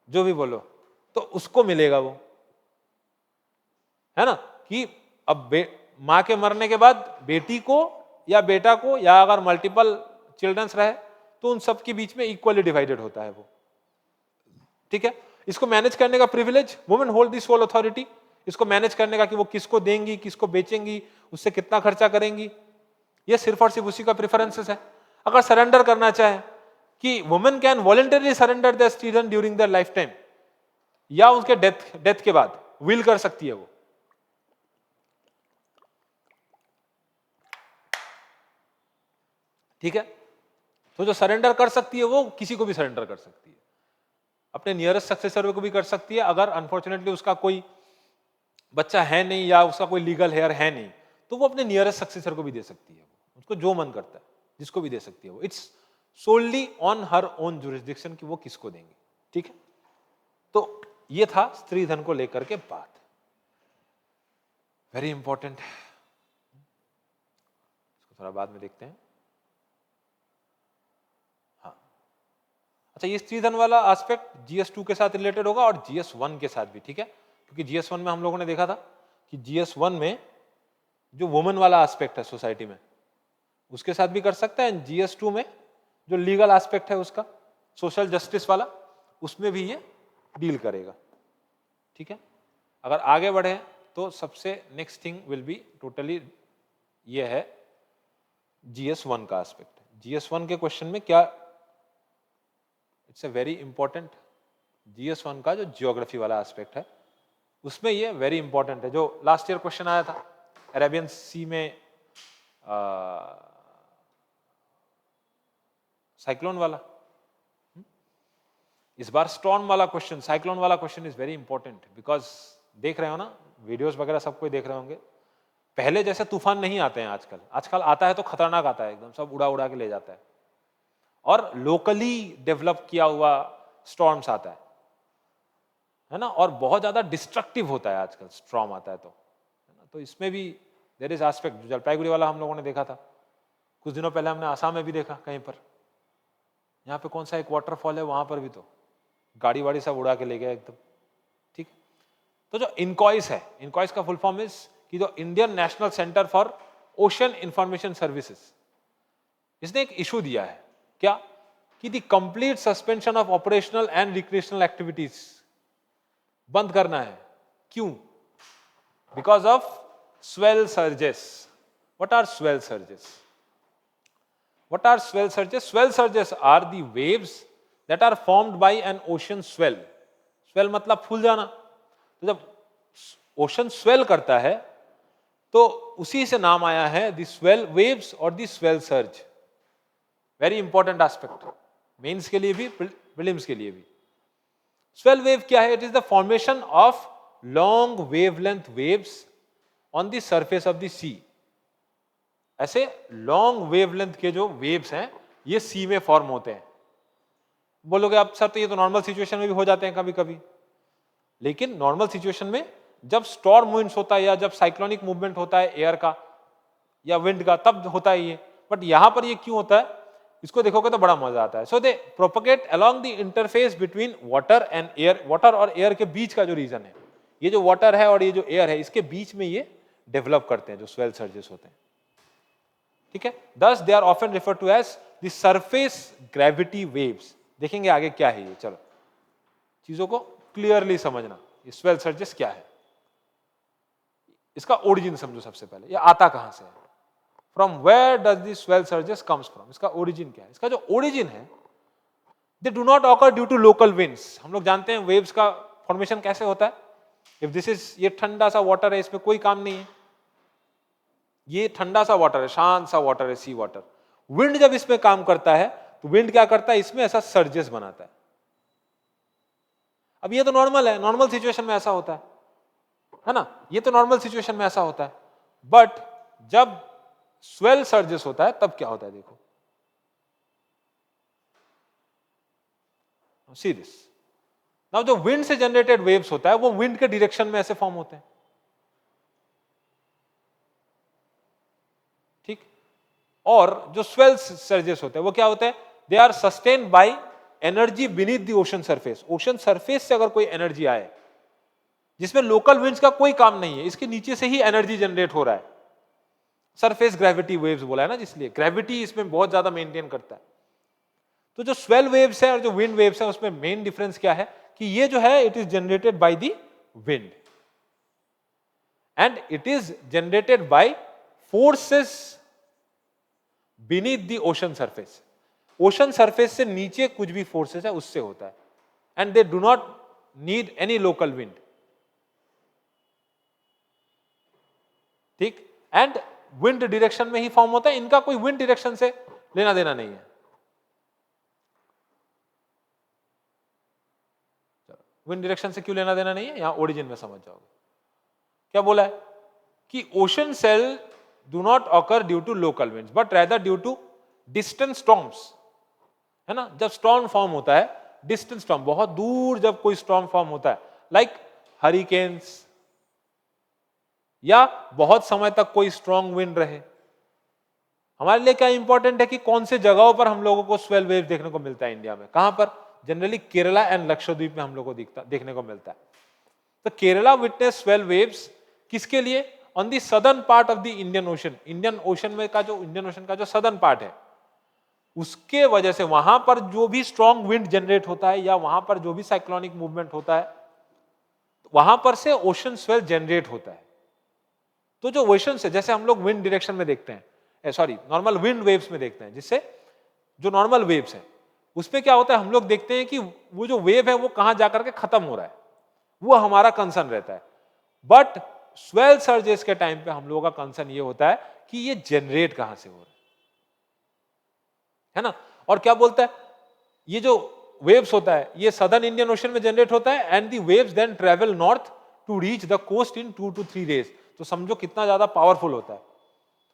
जो भी बोलो, तो उसको मिलेगा वो, है ना। कि अब मां के मरने के बाद बेटी को या बेटा को, या अगर मल्टीपल चिल्ड्रंस रहे तो उन सब के बीच में इक्वली डिवाइडेड होता है वो, ठीक है। इसको मैनेज करने का privilege, women hold this whole authority. इसको मैनेज करने का कि वो किसको देंगी, किसको बेचेंगी, उससे कितना खर्चा करेंगी, ये सिर्फ और सिर्फ उसी का प्रेफरेंसेस है। अगर सरेंडर करना चाहे, कि women can voluntarily surrender their stridhan during their life time, या उनके डेथ के बाद विल कर सकती है वो, ठीक है। तो जो सरेंडर कर सकती है वो किसी को भी सरेंडर कर सकती है, अपने नियरेस्ट सक्सेसर को भी कर सकती है। अगर अनफॉर्चुनेटली उसका कोई बच्चा है नहीं या उसका कोई लीगल हेयर है नहीं, तो वो अपने नियरेस्ट सक्सेसर को भी दे सकती है, उसको जो मन करता है जिसको भी दे सकती है वो। It's solely on her own jurisdiction कि वो किसको देंगे, ठीक है। तो ये था स्त्री धन को लेकर के बात, वेरी इंपॉर्टेंट। इसको थोड़ा बाद में देखते हैं। हाँ, अच्छा, ये स्त्री धन वाला एस्पेक्ट GS2 के साथ रिलेटेड होगा और GS1 के साथ भी, ठीक है। क्योंकि GS1 में हम लोगों ने देखा था कि GS1 में जो वुमेन वाला एस्पेक्ट है सोसाइटी में, उसके साथ भी कर सकता है। GS2 में जो लीगल एस्पेक्ट है उसका, सोशल जस्टिस वाला, उसमें भी ये डील करेगा, ठीक है। अगर आगे बढ़े तो सबसे next thing will be totally ये है GS1 का एस्पेक्ट। GS1 के क्वेश्चन में क्या, it's a very important, GS1 का जो जियोग्राफी वाला एस्पेक्ट है उसमें ये वेरी इंपॉर्टेंट है। जो लास्ट ईयर क्वेश्चन आया था अरेबियन सी में साइक्लोन वाला, इस बार स्टॉर्म वाला क्वेश्चन, साइक्लोन वाला question is very important, because देख रहे हो ना वीडियोस वगैरह सब कोई देख रहे होंगे, पहले जैसे तूफान नहीं आते हैं आजकल। आजकल आता है तो खतरनाक आता है एकदम, सब उड़ा उड़ा के ले जाता है, और लोकली डेवलप किया हुआ स्टॉर्म्स आता है ना, और बहुत ज्यादा डिस्ट्रक्टिव होता है आजकल स्टॉर्म आता है तो इसमें भी देयर इज एस्पेक्ट। जो जलपाईगुड़ी वाला हम लोगों ने देखा था कुछ दिनों पहले, हमने आसाम में भी देखा कहीं पर, यहाँ पे कौन सा एक वाटरफॉल है वहां पर भी तो गाड़ी वाड़ी सब उड़ा के ले गया एकदम, ठीक। तो जो इनकॉइस है, इनकॉइस का फुल फॉर्म इज कि जो Indian national centre for ocean information services, इसने एक इशू दिया है क्या, कि the complete suspension of operational and recreational activities बंद करना है। क्यों? Because of swell surges. What are swell surges? What are swell surges? Swell surges are the waves that are formed by an ocean swell. Swell मतलब फूल जाना। तो जब ओशन स्वेल करता है तो उसी से नाम आया है the swell waves और the swell surge. Very important aspect. Mains के लिए भी, प्रीलिम्स के लिए भी। Swell wave क्या है? It is the formation of long wavelength waves on the surface of the sea. ऐसे लॉन्ग वेवलेंथ के जो वेव्स हैं ये सी में फॉर्म होते हैं। बोलोगे आप सर तो ये तो नॉर्मल सिचुएशन में भी हो जाते हैं कभी कभी, लेकिन नॉर्मल सिचुएशन में जब स्टॉर्म विंड्स होता है या जब साइक्लोनिक मूवमेंट होता है एयर का या विंड का, तब होता है ये। बट यहां पर ये क्यों होता है, इसको देखोगे तो बड़ा मजा आता है। So they propagate along the interface between water and air. Water और एयर के बीच का जो रीजन है, ये जो वाटर है और ये जो एयर है, इसके बीच में ये डेवलप करते हैं, जो स्वेल सर्जेस होते हैं। ठीक है, thus they are often refer to as the surface gravity waves. देखेंगे आगे क्या है ये, चलो चीजों को क्लियरली समझना, ये स्वेल सर्जेस क्या है, इसका ओरिजिन समझो सबसे पहले, ये आता कहां से है, from where does the swell surges comes from, इसका ओरिजिन क्या है। इसका जो ओरिजिन है, they do not occur due to local winds. हम लोग जानते हैं वेव्स का फॉर्मेशन कैसे होता है। इफ दिस इज, ये ठंडा सा वाटर है, इसमें कोई काम नहीं है, ये ठंडा सा वाटर है, शांत सा वाटर है, सी वाटर। विंड जब इसमें काम करता है तो विंड क्या करता है, इसमें ऐसा सर्जेस बनाता है। अब ये तो नॉर्मल है, नॉर्मल सिचुएशन में ऐसा होता है ना, ये तो नॉर्मल सिचुएशन में ऐसा होता है। बट जब स्वेल सर्जेस होता है तब क्या होता है, देखो सी दिस नाउ, जो विंड से जनरेटेड वेव्स होता है वो विंड के डायरेक्शन में ऐसे फॉर्म होते हैं। ठीक, और जो स्वेल सर्जेस होते हैं वो क्या होते हैं, they are sustained by energy beneath the ocean surface. Ocean surface से अगर कोई एनर्जी आए जिसमें लोकल विंड्स का कोई काम नहीं है, इसके नीचे से ही एनर्जी जनरेट हो रहा है, सरफेस ग्रेविटी वेव्स बोला है ना, जिसलिए ग्रेविटी इसमें बहुत ज्यादा मेंटेन करता है। तो जो स्वेल वेव्स है और जो विंड वेव्स है उसमें मेन डिफरेंस क्या है कि ये जो है it is generated by the wind and it is generated by forces beneath the ocean surface. Ocean surface से नीचे कुछ भी फोर्सेस है उससे होता है, and they do not need any local wind. ठीक, एंड विंड डायरेक्शन में ही फॉर्म होता है, इनका कोई विंड डायरेक्शन से लेना देना नहीं है। विंड डायरेक्शन से क्यों लेना देना नहीं है, यहां ओरिजिन में समझ जाओगे। क्या बोला है कि ocean swell do not occur due to local winds but rather due to distant storms, है ना। जब स्टॉर्म फॉर्म होता है, डिस्टेंट स्टॉर्म, बहुत दूर जब कोई स्टॉर्म फॉर्म होता है, लाइक हरिकेन्स, या बहुत समय तक कोई स्ट्रॉन्ग विंड रहे। हमारे लिए क्या इंपॉर्टेंट है कि कौन से जगहों पर हम लोगों को स्वेल वेव देखने को मिलता है इंडिया में, कहां पर, जनरली केरला एंड लक्षद्वीप में हम लोग को देखने को मिलता है। तो केरला विटनेस स्वेल वेव्स किसके लिए, on the southern part of the Indian ocean. Indian ocean में का जो इंडियन ओशन का जो सदर्न पार्ट है, उसके वजह से वहां पर जो भी स्ट्रॉन्ग विंड जनरेट होता है या वहां पर जो भी साइक्लोनिक मूवमेंट होता है, वहां पर से ओशन स्वेल जनरेट होता है। तो जो ओशन से, जैसे हम लोग विंड डायरेक्शन में देखते हैं, सॉरी नॉर्मल विंड वेव्स में देखते हैं, जिससे जो नॉर्मल वेव्स है उसमें क्या होता है, हम लोग देखते हैं कि वो जो वेव है वो कहां जाकर के खत्म हो रहा है, वो हमारा कंसर्न रहता है। बट स्वेल सर्जेस के टाइम पे हम लोगों का कंसर्न ये होता है कि ये जनरेट कहां से हो रहा है ना। और क्या बोलता है, ये जो वेव्स होता है ये सदर्न इंडियन ओशन में जनरेट होता है, and the waves then travel north to reach the coast in 2 to 3 days। तो समझो कितना ज्यादा पावरफुल होता है।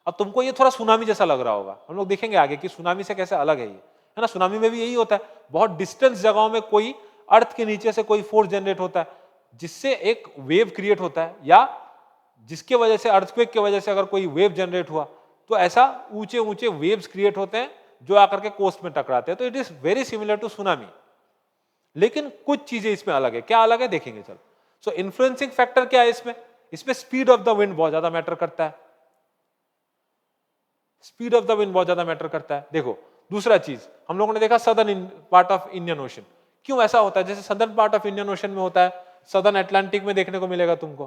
अब तुमको ये थोड़ा सुनामी जैसा लग रहा होगा, हम लोग देखेंगे आगे कि सुनामी से कैसे अलग है ये, है ना। सुनामी में भी यही होता है, बहुत डिस्टेंस जगहों में कोई अर्थ के नीचे से कोई फोर्स जनरेट होता है जिससे एक वेव क्रिएट होता है, या जिसके वजह से अर्थक्वेक की वजह से अगर कोई वेव जनरेट हुआ तो ऐसा ऊंचे ऊंचे वेव्स क्रिएट होते हैं जो आकर के कोस्ट में टकराते हैं। तो it is very similar to tsunami, लेकिन कुछ चीजें इसमें अलग है। क्या अलग है देखेंगे, चलो। सो इन्फ्लुएंसिंग फैक्टर क्या है इसमें स्पीड ऑफ द विंड बहुत ज्यादा मैटर करता है। स्पीड ऑफ द विंड बहुत ज्यादा मैटर करता है। देखो दूसरा चीज हम लोगों ने देखा, southern part of Indian ocean, क्यों ऐसा होता है, जैसे southern part of Indian ocean में होता है, सदर्न अटलांटिक में देखने को मिलेगा तुमको।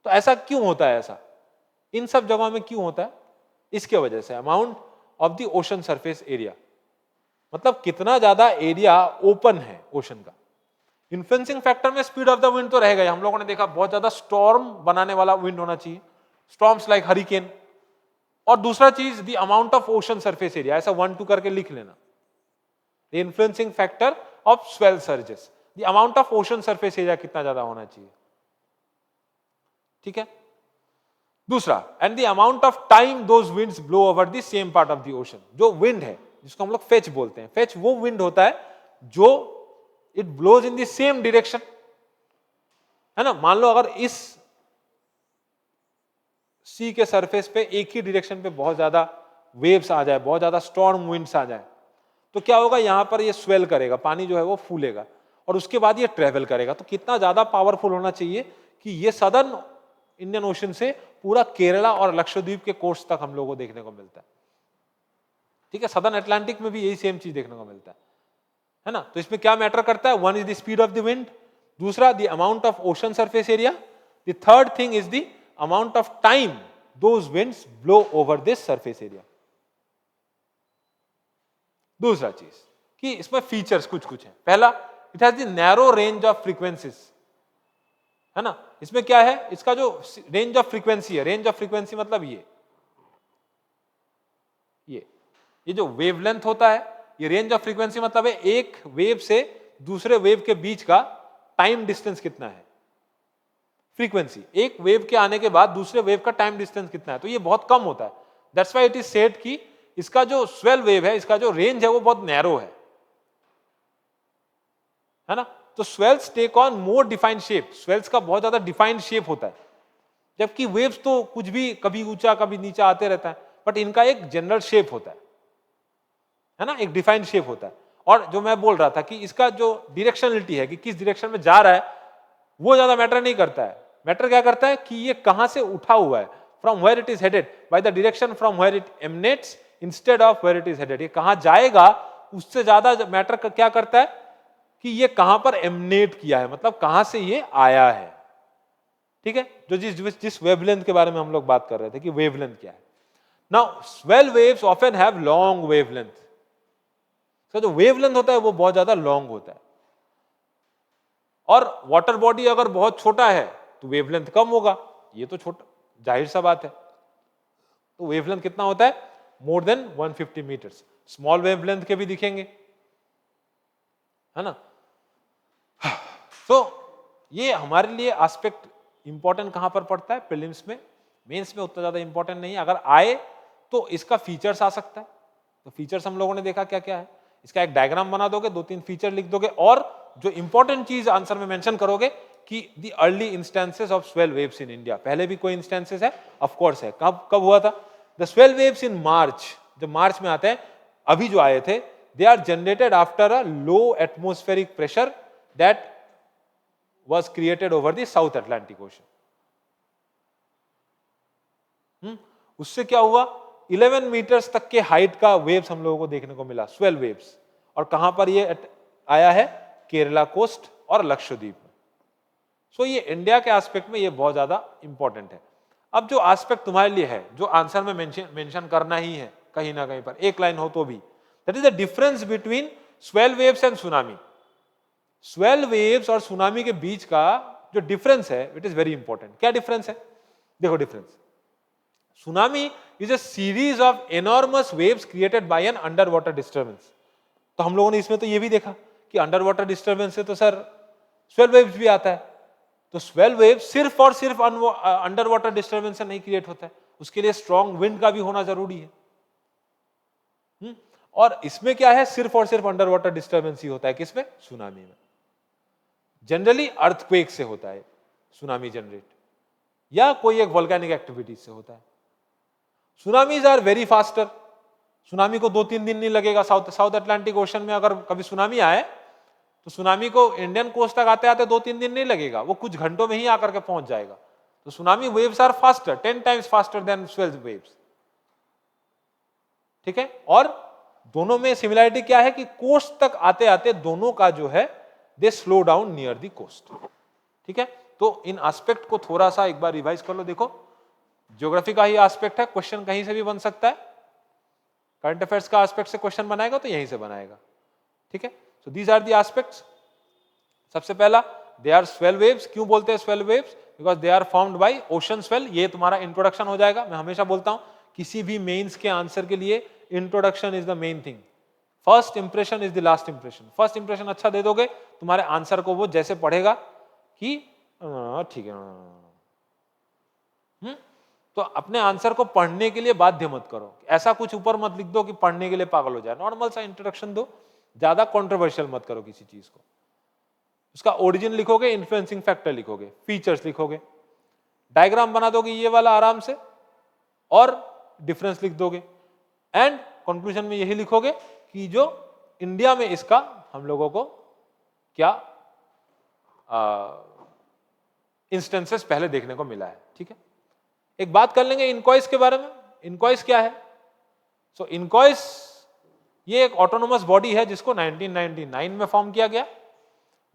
तो ऐसा क्यों होता है, ऐसा इन सब जगहों में क्यों होता है, इसके वजह से amount of the ocean surface area, मतलब कितना ज्यादा एरिया ओपन है ओशन का। इन्फ्लुएंसिंग फैक्टर में स्पीड ऑफ द विंड तो रहेगा, हम लोगों ने देखा बहुत ज्यादा स्टॉर्म बनाने वाला विंड होना चाहिए, स्टॉर्म्स लाइक हरिकेन। और दूसरा चीज the amount of ocean surface area, ऐसा 1-2 करके लिख लेना। The influencing factor of swell surges, the amount of ocean surface area कितना ज्यादा होना चाहिए, ठीक है। दूसरा, and the amount of time those winds blow over the same part of the ocean. जो विंड है जिसको हम लोग फेच बोलते हैं, फेच वो विंड होता है जो it blows in the same direction, है ना। मान लो अगर इस सी के सरफेस पे एक ही डायरेक्शन पे बहुत ज्यादा वेव्स आ जाए, बहुत ज्यादा स्टॉर्म विंड्स आ जाए, तो क्या होगा, यहां पर ये स्वेल करेगा, पानी जो है वो फूलेगा और उसके बाद ये ट्रेवल करेगा। तो कितना ज्यादा पावरफुल होना चाहिए कि ये सदर्न इंडियन ओशन से पूरा केरला और लक्षद्वीप के कोस्ट तक हम लोगों को देखने को मिलता है। ठीक है, सदर्न अटलांटिक में भी यही सेम चीज देखने को मिलता है ना। तो इसमें क्या मैटर करता है, one is the speed of the wind, दूसरा the amount of ocean surface area, the third thing is the amount of time those winds blow over this surface area. दूसरा चीज कि इसमें फीचर्स कुछ कुछ है। पहला, it has the narrow range of frequencies, है ना। इसमें क्या है, इसका जो रेंज ऑफ फ्रीक्वेंसी है, रेंज ऑफ फ्रीक्वेंसी मतलब ये जो वेवलेंथ होता है, ये रेंज ऑफ फ्रीक्वेंसी मतलब है एक वेव से दूसरे वेव के बीच का टाइम डिस्टेंस कितना है। फ्रीक्वेंसी, एक वेव के आने के बाद दूसरे वेव का टाइम डिस्टेंस कितना है, तो ये बहुत कम होता है। That's why it is said कि इसका जो स्वेल वेव है, इसका जो रेंज है वो बहुत नैरो है ना। तो swells take on more defined shape, swells का बहुत ज्यादा डिफाइंड शेप होता है, जबकि वेव्स तो कुछ भी कभी ऊंचा कभी नीचा आते रहता है, बट इनका एक जनरल शेप होता है ना, एक डिफाइंड शेप होता है। और जो मैं बोल रहा था कि इसका जो डायरेक्शनलिटी है कि किस डायरेक्शन में जा रहा है, वो ज्यादा मैटर नहीं करता है। मैटर क्या करता है कि ये कहां से उठा हुआ है, from where it is headed, by the direction from where it emanates instead of where it is headed. ये कहां जाएगा उससे ज्यादा मैटर क्या करता है कि ये कहां पर एमिनेट किया है, मतलब कहां से ये आया है। ठीक है, जो जिस वेवलेंथ के बारे में हम लोग बात कर रहे थे कि वेवलेंथ क्या है। Now swell waves often have long wavelength, तो जो वेवलेंथ होता है वो बहुत ज्यादा लॉन्ग होता है। और वाटर बॉडी अगर बहुत छोटा है तो वेवलेंथ कम होगा, ये तो छोटा जाहिर सा बात है। तो वेवलेंथ कितना होता है, more than 150 metres. Small wavelength के भी दिखेंगे, है ना। तो ये हमारे लिए एस्पेक्ट इंपॉर्टेंट कहां पर पड़ता है, प्रीलिम्स में। मेंस में उतना ज्यादा इंपॉर्टेंट नहीं है। अगर आए तो इसका फीचर्स आ सकता है। तो फीचर्स हम लोगों ने देखा क्या क्या है, इसका एक डायग्राम बना दोगे, 2-3 फीचर लिख दोगे, और जो इंपॉर्टेंट चीज आंसर में मेंशन करोगे कि the early instances of swell waves in India. पहले भी कोई इंस्टेंसेस है, ऑफ कोर्स है। कब हुआ था, द स्वेल वेव्स इन मार्च, जब मार्च में आते हैं, अभी जो आए थे, they are generated after a low atmospheric pressure that was created over the South Atlantic Ocean. उससे क्या हुआ, 11 मीटर्स तक के हाइट का वेव्स हम लोगों को देखने को मिला, स्वेल वेव्स। और कहां पर ये आया है, केरला कोस्ट और लक्षद्वीप में। सो ये इंडिया के एस्पेक्ट में ये बहुत ज्यादा इंपॉर्टेंट है। अब जो एस्पेक्ट तुम्हारे लिए है, जो आंसर में मेंशन करना ही है कहीं ना कहीं पर, एक लाइन हो तो भी, that is the difference between swell waves and tsunami. swell waves और सुनामी के बीच का जो डिफरेंस है, इट इज वेरी इंपॉर्टेंट। क्या डिफरेंस है, देखो difference. Tsunami is a series of enormous waves created by an under water disturbance. तो हम लोगों ने इसमें तो ये भी देखा कि अंडर वाटर डिस्टर्बेंस से तो सर स्वेल वेव्स भी आता है। तो स्वेल वेव सिर्फ और सिर्फ अंडर वाटर डिस्टर्बेंस से नहीं क्रिएट होता है, उसके लिए स्ट्रॉन्ग विंड का भी होना जरूरी है। और इसमें क्या है, सिर्फ और सिर्फ अंडर वाटर डिस्टर्बेंस ही होता है, किसमें, सुनामी में। जनरली अर्थक्वेक से होता है सुनामी जनरेट, या कोई एक वोल्केनिक एक्टिविटी से होता है। Tsunamis are very faster, tsunami को 2-3 दिन नहीं लगेगा। साउथ अटलांटिक ओशन में अगर कभी सुनामी आए तो सुनामी को इंडियन कोस्ट तक आते आते 2-3 दिन नहीं लगेगा, वो कुछ घंटों में ही आकर के पहुंच जाएगा। तो tsunami waves are faster, 10 times faster than swell waves. ठीक है, और दोनों में सिमिलरिटी क्या है कि कोस्ट तक आते आते दोनों का जो है, they slow down near the coast. ठीक है, तो इन एस्पेक्ट को थोड़ा सा एक बार रिवाइज कर लो। देखो, ज्योग्राफी का ही एस्पेक्ट है, क्वेश्चन कहीं से भी बन सकता है। करंट अफेयर्स का एस्पेक्ट से क्वेश्चन बनाएगा तो यहीं से बनाएगा। ठीक है, so these are the aspects. सबसे पहला, दे आर स्वेल वेव्स। क्यों बोलते हैं swell waves, because they are formed by ocean swell. ये तुम्हारा इंट्रोडक्शन हो जाएगा। मैं हमेशा बोलता हूं किसी भी मेंस के आंसर के लिए introduction is the main thing. First impression is the last impression. First impression अच्छा दे दोगे, तुम्हारे आंसर को वो जैसे पढ़ेगा कि ठीक है, तो अपने आंसर को पढ़ने के लिए बाध्य मत करो। ऐसा कुछ ऊपर मत लिख दो कि पढ़ने के लिए पागल हो जाए। नॉर्मल सा इंट्रोडक्शन दो, ज्यादा कंट्रोवर्शियल मत करो किसी चीज को। उसका ओरिजिन लिखोगे, इन्फ्लुएंसिंग फैक्टर लिखोगे, फीचर्स लिखोगे, डायग्राम बना दोगे ये वाला आराम से, और डिफरेंस लिख दोगे, एंड कंक्लूजन में यही लिखोगे कि जो इंडिया में इसका हम लोगों को क्या इंस्टेंसेस पहले देखने को मिला है। ठीक है, एक बात कर लेंगे इनकॉइस के बारे में। इनकॉइस क्या है? सो इनकॉइस ये एक ऑटोनोमस बॉडी है जिसको 1999 में फॉर्म किया गया,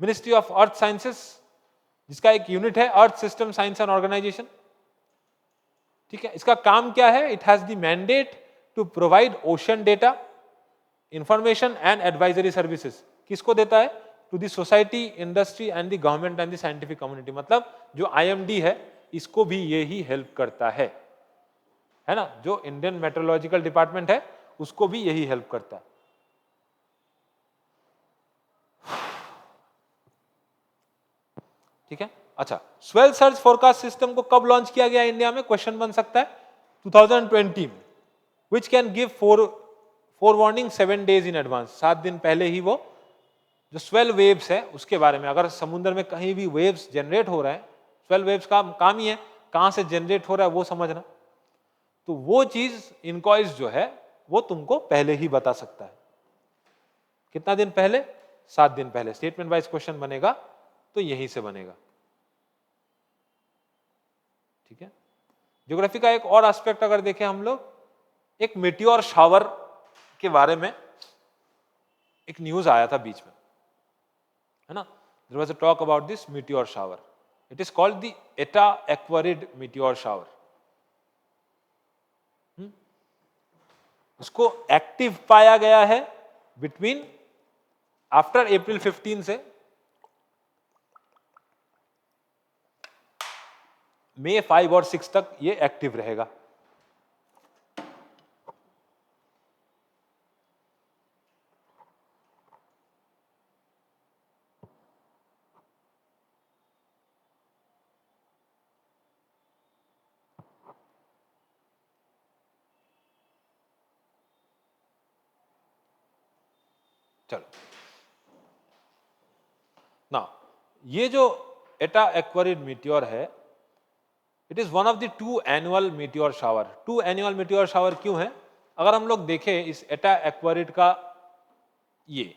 मिनिस्ट्री ऑफ अर्थ साइंसेस, जिसका एक यूनिट है earth system science and organisation. ठीक है, इसका काम क्या है? It has the mandate to provide ocean data, information and advisory services. किसको देता है? To the society, industry and the government and the scientific community. मतलब जो IMD है इसको भी ये ही हेल्प करता है ना? जो इंडियन मेट्रोलॉजिकल डिपार्टमेंट है उसको भी यही हेल्प करता है। ठीक है, अच्छा, स्वेल सर्च फोरकास्ट सिस्टम को कब लॉन्च किया गया इंडिया में? क्वेश्चन बन सकता है 2020 में, which can give four warning 7 days in advance. 7 दिन पहले ही वो जो स्वेल वेव्स है उसके बारे में, अगर समुद्र में कहीं भी वेव्स जनरेट हो रहे हैं, स्वेल वेव्स का काम ही है कहां से जनरेट हो रहा है वो समझना, तो वो चीज इनकॉइस जो है वो तुमको पहले ही बता सकता है। कितना दिन पहले? 7 दिन पहले। स्टेटमेंट वाइज क्वेश्चन बनेगा तो यहीं से बनेगा। ठीक है, ज्योग्राफी का एक और एस्पेक्ट अगर देखें हम लोग, एक मीटियोर शावर के बारे में एक न्यूज आया था बीच में, है ना? There was a talk about this meteor shower. It is called the Eta Aquariid meteor shower. उसको एक्टिव पाया गया है बिटवीन आफ्टर April 15 से May 5 और 6 तक ये एक्टिव रहेगा। चलो ना, ये जो एटा एक्वारिड मीटियोर है, it is one of the 2 annual meteor shower. 2 annual meteor shower क्यों है? अगर हम लोग देखें इस एटा एक्वारिड का, ये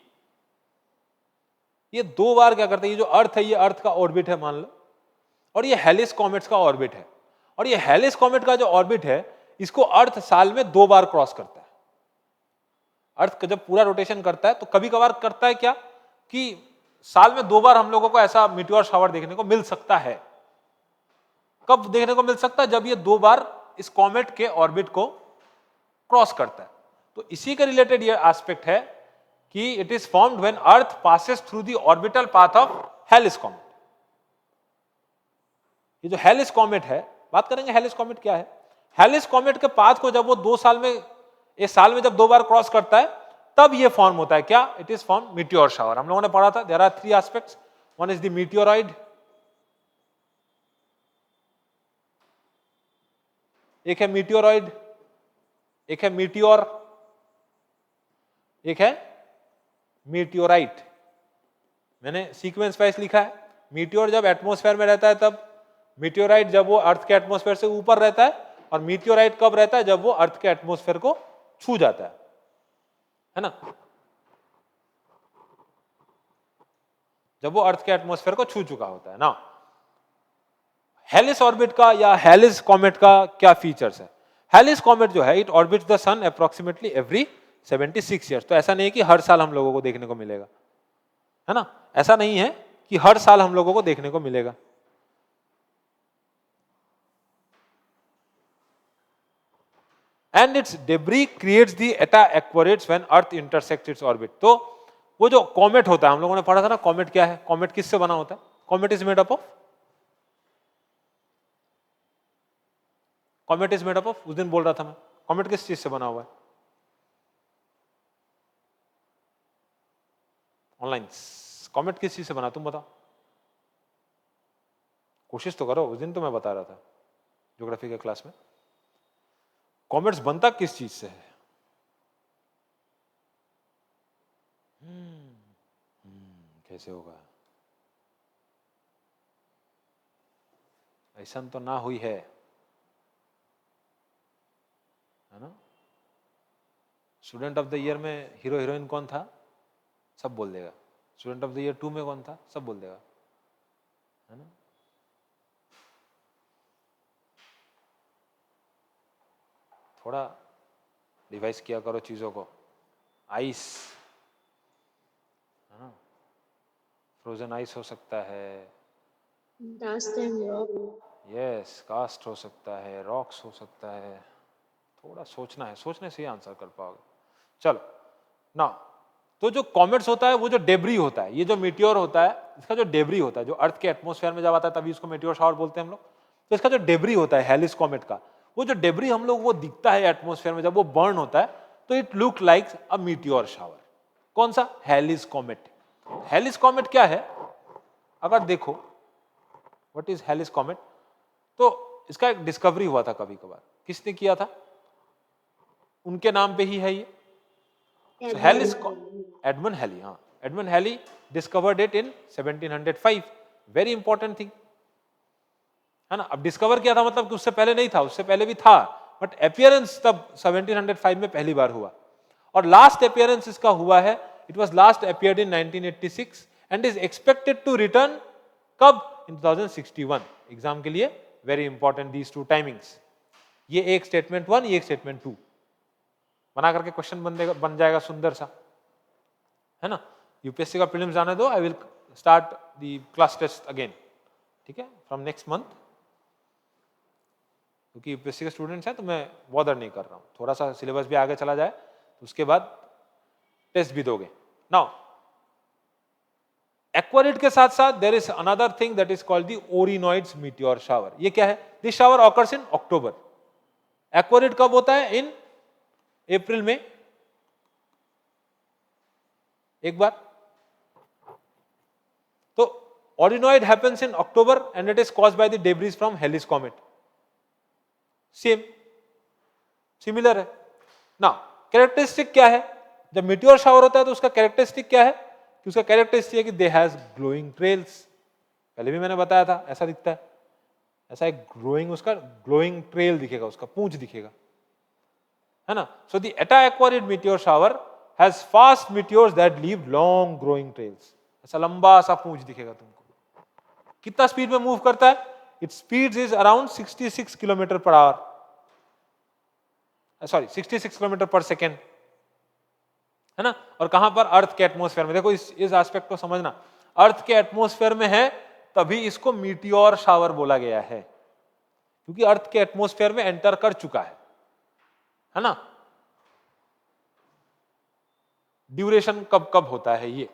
2 बार क्या करता है? ये जो अर्थ है ये अर्थ का ऑर्बिट है मान लो, और ये हेलिस कॉमेट्स का ऑर्बिट है, और ये हेलिस कॉमेट का जो ऑर्बिट है इसको अर्थ साल में 2 बार क्रॉस करता है। अर्थ जब पूरा रोटेशन करता है तो कभी कभार करता है क्या कि साल में 2 बार हम लोगों को ऐसा मीटियोर शावर देखने को मिल सकता है। कब देखने को मिल सकता है? जब ये 2 बार इस कॉमेट के ऑर्बिट को क्रॉस करता है। तो इसी के रिलेटेड ये एस्पेक्ट है कि it is formed when earth passes through the orbital path of Halley's comet. ये जो हेलिस कॉमेट है, बात करेंगे हेलिस कॉमेट क्या है। हेलिस कॉमेट के पाथ को जब वो 2 साल में, एक साल में जब 2 बार क्रॉस करता है तब ये फॉर्म होता है। क्या? It is form meteor shower. हम लोगों ने पढ़ा था there are 3 aspects. One is the meteoroid, एक है मीटियोरॉइड, एक है मीटियोर, एक है मीटियोराइट। मैंने सीक्वेंस वाइज लिखा है। मीटियोर जब एटमॉस्फेयर में रहता है तब, मीटियोराइट जब वो अर्थ के एटमॉस्फेयर से ऊपर रहता है, और मीटियोराइट कब रहता है? जब वो अर्थ के एटमॉस्फेयर को छू जाता है ना? जब वो अर्थ के एटमॉस्फेयर को छू चुका होता है ना। हेलिस ऑर्बिट का या हेलिस कॉमेट का क्या फीचर्स है? हेलिस कॉमेट जो है, it orbits the sun approximately every 76 years. तो ऐसा नहीं है कि हर साल हम लोगों को देखने को मिलेगा, है ना? ऐसा नहीं है कि हर साल हम लोगों को देखने को मिलेगा। And its debris creates the eta Aquariids when earth intersects its orbit. तो वो जो कॉमेट होता है, हम लोगों ने पढ़ा था ना कॉमेट क्या है। कॉमेट किससे बना होता है? Comet is made up of, comet is made up of, उस दिन बोल रहा था मैं, कॉमेट किस चीज से बना हुआ है? ऑनलाइन कॉमेट किस चीज से बना, तुम बताओ, कोशिश तो करो। उस दिन तो मैं बता रहा था ज्योग्राफी के क्लास में, कॉमेट्स बनता किस चीज से है? कैसे होगा? ऐसा तो ना हुई है ना? स्टूडेंट ऑफ द ईयर में हीरो हीरोइन कौन था? सब बोल देगा। स्टूडेंट ऑफ द ईयर 2 में कौन था? सब बोल देगा, है ना? थोड़ा डिवाइस किया करो चीजों को। आइस, है ना, फ्रोजन आइस हो सकता है, Dust and rock. यस कास्ट हो सकता है, रॉक्स हो सकता है। थोड़ा सोचना है, सोचने से ही आंसर कर पाओगे। चलो ना, तो जो कॉमेट्स होता है वो जो डेब्री होता है, ये जो मीटियोर होता है इसका जो डेब्री होता है, जो अर्थ के एटमॉस्फेयर में जब आता है तभी इसको मीटियोर शावर बोलते हैं हम लोग। तो इसका जो डेब्री होता है हेलिस कॉमेट का, वो जो डेब्री हम लोग वो दिखता है एटमॉस्फेयर में जब वो बर्न होता है, तो it look like a meteor shower. कौन सा? हेलिस कॉमेट। हेलिस कॉमेट क्या है, अगर देखो व्हाट इज हेलिस कॉमेट, तो इसका एक डिस्कवरी हुआ था कभी कभार। किसने किया था? उनके नाम पे ही है ये। So Halley is Edmund Halley, हाँ, Edmund Halley discovered it in 1705. Very important thing, है ना। अब डिस्कवर किया था मतलब कि उससे पहले नहीं था, उससे पहले भी था, बट अपियरेंस तब 1705 में पहली बार हुआ। और लास्ट अपियरेंस इसका हुआ है, it was last appeared in 1986 and is expected to return कब? इन 2061। एग्जाम के लिए very important these two timings. ये एक स्टेटमेंट 1, ये एक स्टेटमेंट 2 बना करके क्वेश्चन बन जाएगा सुंदर सा, है ना। यूपीएससी का प्रीलिम्स जाने दो, I will start the class test again, ठीक है, फ्रॉम नेक्स्ट मंथ। क्योंकि यूपीएससी के स्टूडेंट्स हैं तो मैं बॉदर नहीं कर रहा हूं, थोड़ा सा सिलेबस भी आगे चला जाए तो उसके बाद टेस्ट भी दोगे। नाउ एक्वारिड के साथ साथ there is another thing that is called the Orionids meteor shower. ये क्या है? This shower occurs in October. Aquariid कब होता है? इन अप्रैल में एक बार। तो Orionid happens in October and it is caused by the debris from Halley's comet. Same, similar है ना। कैरेक्टरिस्टिक क्या है? जब मीटियोर शावर होता है तो उसका कैरेक्टरिस्टिक क्या है? कि उसका कैरेक्टरिस्टिक है कि दे हैज ग्लोइंग ट्रेल्स। पहले भी मैंने बताया था, ऐसा दिखता है, ऐसा एक ग्लोइंग, उसका ग्लोइंग ट्रेल दिखेगा, उसका पूंछ दिखेगा, है ना। So the eta Aquariid meteor shower has fast meteors that leave long growing trails. ऐसा लंबा सा पूंछ दिखेगा तुमको। कितना स्पीड में मूव करता है? Its speed is around 66 kilometre per hour, sorry 66 kilometre पर सेकेंड, है ना। और कहां पर? अर्थ के एटमॉस्फेयर में। देखो इस एस्पेक्ट को समझना, अर्थ के एटमॉस्फेयर में है तभी इसको मीटियोर शावर बोला गया है, क्योंकि अर्थ के एटमॉस्फेयर में एंटर कर चुका है ना। ड्यूरेशन कब कब होता है ये?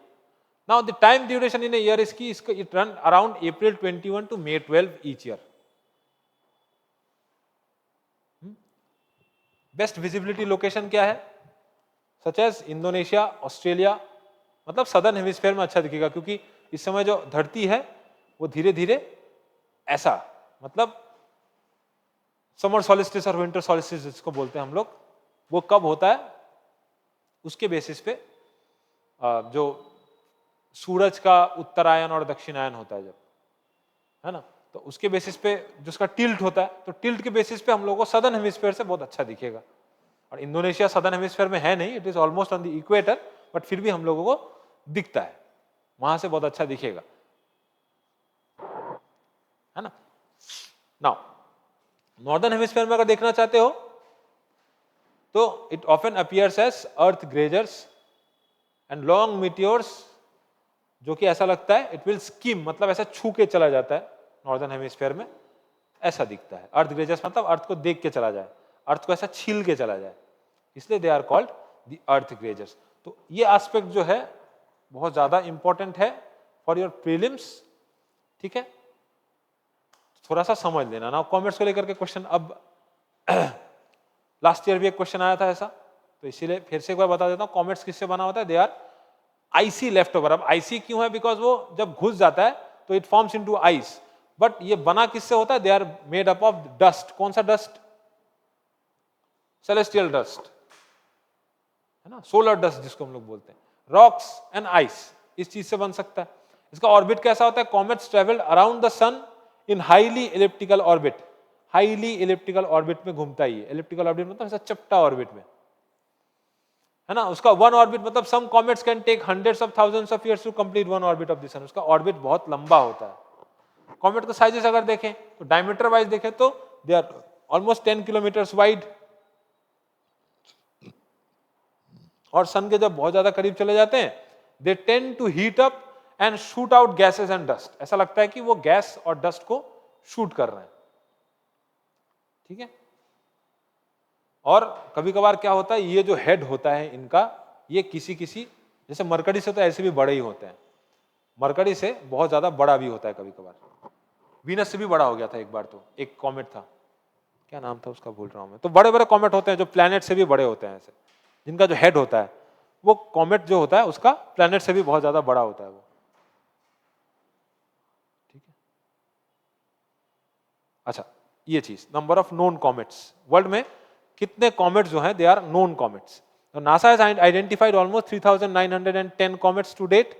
Now the time duration in a year इसकी, इसको it run around April 21 to May 12 each year. Best visibility location क्या है? सच एज इंडोनेशिया, ऑस्ट्रेलिया, मतलब सदर्न हेमिस्फीयर में अच्छा दिखेगा, क्योंकि इस समय जो धरती है वो धीरे धीरे ऐसा, मतलब समर सॉलिस्टिस और विंटर सॉलिस्टिस जिसको बोलते हैं हम लोग, वो कब होता है उसके बेसिस पे जो सूरज का उत्तरायण और दक्षिणायन होता है जब, है ना, तो उसके बेसिस पे जिसका टिल्ट होता है, तो टिल्ट के बेसिस पे हम लोगों को सदर्न हेमिस्फीयर से बहुत अच्छा दिखेगा। और इंडोनेशिया सदर्न हेमिस्फीयर में है नहीं, it is almost on the equator, but फिर भी हम लोगों को दिखता है, वहां से बहुत अच्छा दिखेगा, है ना। नाउ नॉर्दर्न हेमिस्फीयर में अगर देखना चाहते हो तो it often appears as earth grazers and long meteors, जो कि ऐसा लगता है इट विल स्किम, मतलब ऐसा छू के चला जाता है नॉर्दर्न हेमिस्फीयर में, ऐसा दिखता है। अर्थ ग्रेजर्स मतलब अर्थ को देख के चला जाए, अर्थ को ऐसा छील के चला जाए, इसलिए they are called the earth grazers. तो ये एस्पेक्ट जो है बहुत ज्यादा इंपॉर्टेंट है फॉर योर प्रीलिम्स, ठीक है, थोड़ा सा समझ लेना ना। कॉमेट्स को लेकर के क्वेश्चन, अब लास्ट ईयर भी एक क्वेश्चन आया था ऐसा, तो इसीलिए फिर से एक बार बता देता हूं, कॉमेट्स किससे बना होता है? They are icy left over. अब आईसी क्यों है? बिकॉज वो जब घुस जाता है तो it forms into ice, but ये बना किससे होता है? They are made up of dust. कौन सा डस्ट? सेलेस्टियल डस्ट, है ना, सोलर डस्ट जिसको हम लोग बोलते हैं, रॉक्स एंड आइस, इस चीज से बन सकता है। इसका ऑर्बिट कैसा होता है? Comets travel around the sun in highly elliptical orbit. Highly elliptical orbit में घूमता ही है। इलिप्टिकल ऑर्बिट मतलब ऐसा चपटा ऑर्बिट में, है ना। उसका वन ऑर्बिट मतलब some comets can take hundreds of thousands of years to complete one orbit of the sun. उसका ऑर्बिट बहुत लंबा होता है। कॉमेट का साइजेस अगर देखें तो डायमीटर वाइज देखें तो they are almost 10 kilometres wide, और सन के जब बहुत ज्यादा करीब चले जाते हैं, they tend to heat up and shoot out gases and dust. ऐसा लगता है कि वो गैस और डस्ट को शूट कर रहे हैं, ठीक है। और कभी कभार क्या होता है, ये जो हेड होता है इनका, ये किसी किसी, जैसे मरकरी से तो ऐसे भी बड़े ही होते हैं, मरकरी से बहुत ज्यादा बड़ा भी होता है कभी कभार, वीनस से भी बड़ा हो गया था एक बार। तो एक कॉमेट था, क्या नाम था उसका भूल रहा हूं मैं। तो बड़े बड़े कॉमेट होते हैं जो प्लैनेट से भी बड़े होते हैं, ऐसे जिनका जो हेड होता है, वो कॉमेट जो होता है उसका प्लैनेट से भी बहुत ज्यादा बड़ा होता है वो, ठीक है। अच्छा, ये चीज, number of known comets, world में कितने कॉमेट्स जो हैं, they are known comets. NASA has identified almost 3910 comets to date.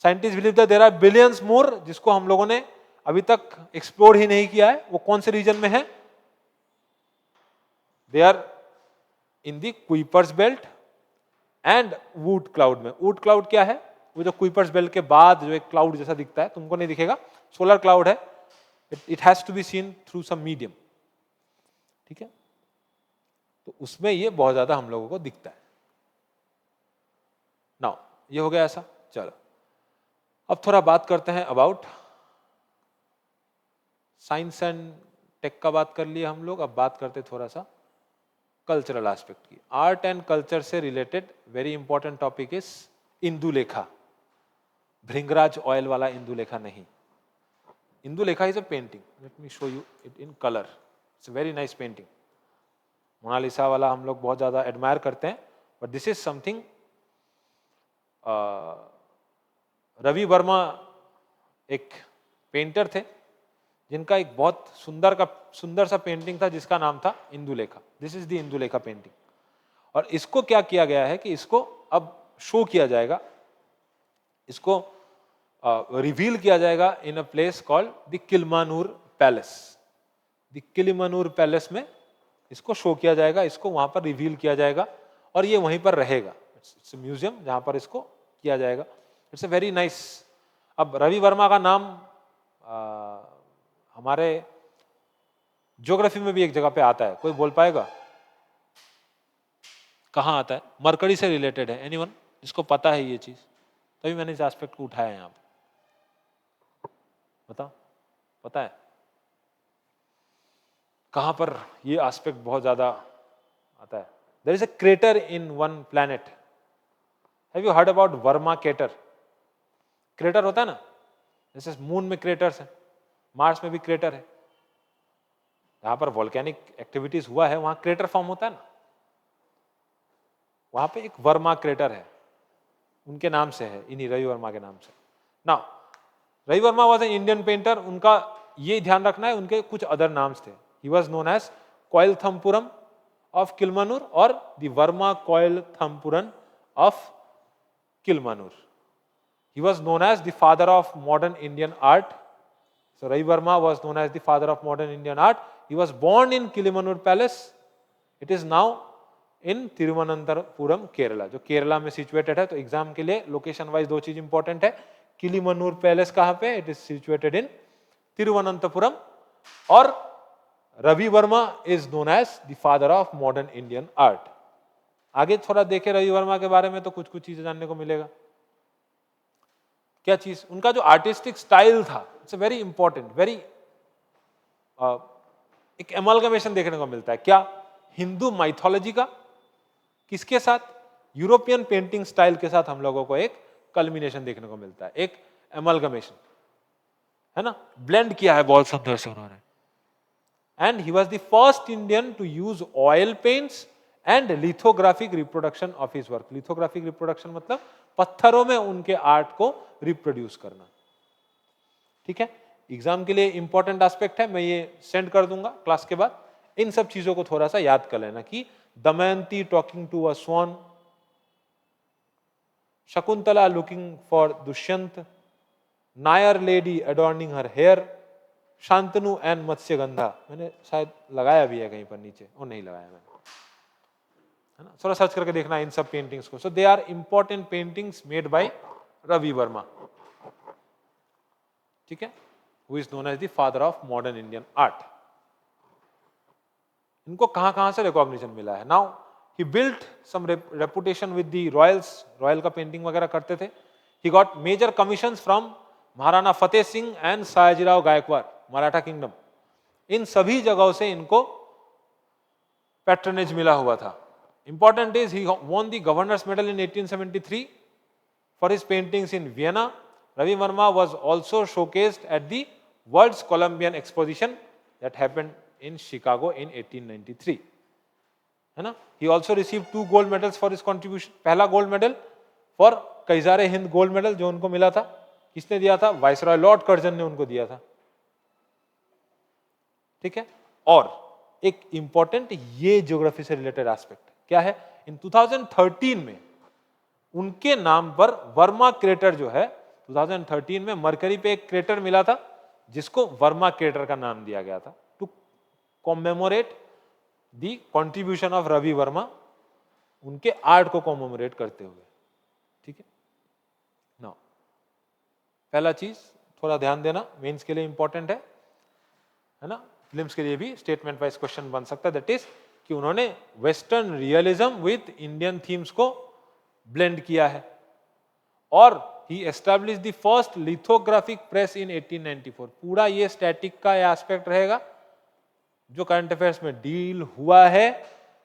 Scientist believe that there are billions more, जिसको हम लोगों ने अभी तक एक्सप्लोर ही नहीं किया है। वो कौन से रीजन में है? They are in the Kuiper's belt and Oort cloud में। वूड क्लाउड क्या है? वो जो कुइपर्स बेल्ट के बाद जो एक क्लाउड जैसा दिखता है, तुमको नहीं दिखेगा, सोलर क्लाउड है, it has to be seen through some medium, ठीक है। तो उसमें ये बहुत ज्यादा हम लोगों को दिखता है। नाउ ये हो गया ऐसा। चलो अब थोड़ा बात करते हैं अबाउट साइंस एंड टेक का बात कर लिए हम लोग। अब बात करते थोड़ा सा कल्चरल एस्पेक्ट की। आर्ट एंड कल्चर से related very important topic is Indulekha. Bhringraj oil वाला इंदुलेखा नहीं। Indulekha is a painting, let me show you it in colour. It's a very nice painting. Mona Lisa वाला हम लोग बहुत ज्यादा एडमायर करते हैं, but this is something. Ravi Varma एक पेंटर थे जिनका एक बहुत सुंदर सा पेंटिंग था जिसका नाम था Indulekha. This is the Indulekha painting. और इसको क्या किया गया है कि इसको अब शो किया जाएगा, इसको रिवील किया जाएगा in a place called the Kilimanoor palace. The Kilimanoor palace में इसको शो किया जाएगा, इसको वहां पर रिवील किया जाएगा और ये वहीं पर रहेगा। इट्स म्यूजियम जहां पर इसको किया जाएगा। It's a very nice. अब रवि वर्मा का नाम हमारे ज्योग्राफी में भी एक जगह पे आता है, कोई बोल पाएगा कहाँ आता है? मरकरी से रिलेटेड है। एनीवन जिसको पता है ये चीज? तभी मैंने इस एस्पेक्ट को उठाया यहाँ पे। बताओ, पता है कहां पर ये एस्पेक्ट बहुत ज्यादा आता है? There is a crater in one planet. Have you heard about Varma crater? Crater होता है ना, जैसे मून में क्रेटर्स है, मार्स में भी क्रेटर है। जहां पर वोल्केनिक एक्टिविटीज हुआ है वहां क्रेटर फॉर्म होता है ना, वहां पे एक वर्मा क्रेटर है, उनके नाम से है, इन्हीं रवि वर्मा के नाम से। ना Ravi Varma was an Indian painter. उनका ये ध्यान रखना है, उनके कुछ अदर नाम्स थे। He was known as Koil Thampuran of Kilimanoor और the Varma Koil Thampuran of Kilimanoor. He was known as the father of modern Indian art. So Ravi Verma was known as the father of modern Indian art. He was born in Kilimanur Palace. It is now in Thiruvananthapuram, Kerala. जो केरला में situated है। तो एग्जाम के लिए लोकेशन वाइज दो चीज इंपॉर्टेंट है। किलिमनूर पैलेस कहाँ पे? It is situated in Thiruvananthapuram. और Ravi Varma is known as the father of modern Indian art. आगे थोड़ा देखे रवि वर्मा के बारे में तो कुछ कुछ चीजें जानने को मिलेगा। क्या चीज? उनका जो आर्टिस्टिक स्टाइल था, it's a very important, very एक एमलगमेशन देखने को मिलता है। क्या? हिंदू माइथोलॉजी का किसके साथ? यूरोपियन पेंटिंग स्टाइल के साथ हम लोगों को एक कल्मिनेशन देखने को मिलता है, एक एमलगमेशन, है ना, ब्लेंड किया है बहुत सुंदर से उन्होंने। And he was the first Indian to use oil paints and lithographic reproduction of his work. Lithographic reproduction मतलब पत्थरों में उनके आर्ट को रिप्रोड्यूस करना। ठीक है, एग्जाम के लिए इंपॉर्टेंट एस्पेक्ट है, मैं ये सेंड कर दूंगा क्लास के बाद। इन सब चीजों को थोड़ा सा याद कर लेना कि Damayanti talking to a swan, Shakuntala looking for Dushyanta, Nair lady adorning her hair, Shantanu and Matsyagandha. मैंने शायद लगाया भी है कहीं पर नीचे, वो नहीं लगाया मैंने, है ना, थोड़ा सर्च करके देखना इन सब पेंटिंग्स को। So they are important paintings made by Ravi Varma, ठीक है, who is known as the father of modern Indian art. इनको कहां कहां से रिकॉग्निशन मिला है? Now He built some reputation with the royals, royal का पेंटिंग वगैरह करते थे. He got major commissions from Maharana Fateh Singh and Sayajirao Gaekwad, Maratha kingdom. इन सभी जगहों से इनको पैट्रनेज मिला हुआ था. Important is he won the Governor's Medal in 1873 for his paintings in Vienna. Ravi Verma was also showcased at the World's Columbian Exposition that happened in Chicago in 1893. है ना? He also received 2 gold medals for his contribution. पहला gold medal for Kaiser i Hind gold medal जो उनको मिला था, किसने दिया था? वाइसरॉय लॉर्ड कर्जन ने उनको दिया था. ठीक है. और एक इंपॉर्टेंट ये ज्योग्राफी से रिलेटेड एस्पेक्ट क्या है, इन 2013 में उनके नाम पर वर्मा क्रेटर जो है, 2013 में मरकरी पे एक क्रेटर मिला था जिसको वर्मा क्रेटर का नाम दिया गया था, to commemorate the contribution of Ravi Varma, उनके आर्ट को कॉमेमोरेट करते हुए. ठीक है ना. पहला चीज थोड़ा ध्यान देना, मेंस के लिए इंपॉर्टेंट है ना. फिल्म्स के लिए भी स्टेटमेंट वाइज क्वेश्चन बन सकता है, दैट इज कि उन्होंने western realism with Indian themes को ब्लेंड किया है. और he establish the first lithographic press in 1894. पूरा ये स्टैटिक का एस्पेक्ट रहेगा जो करंट अफेयर्स में डील हुआ है.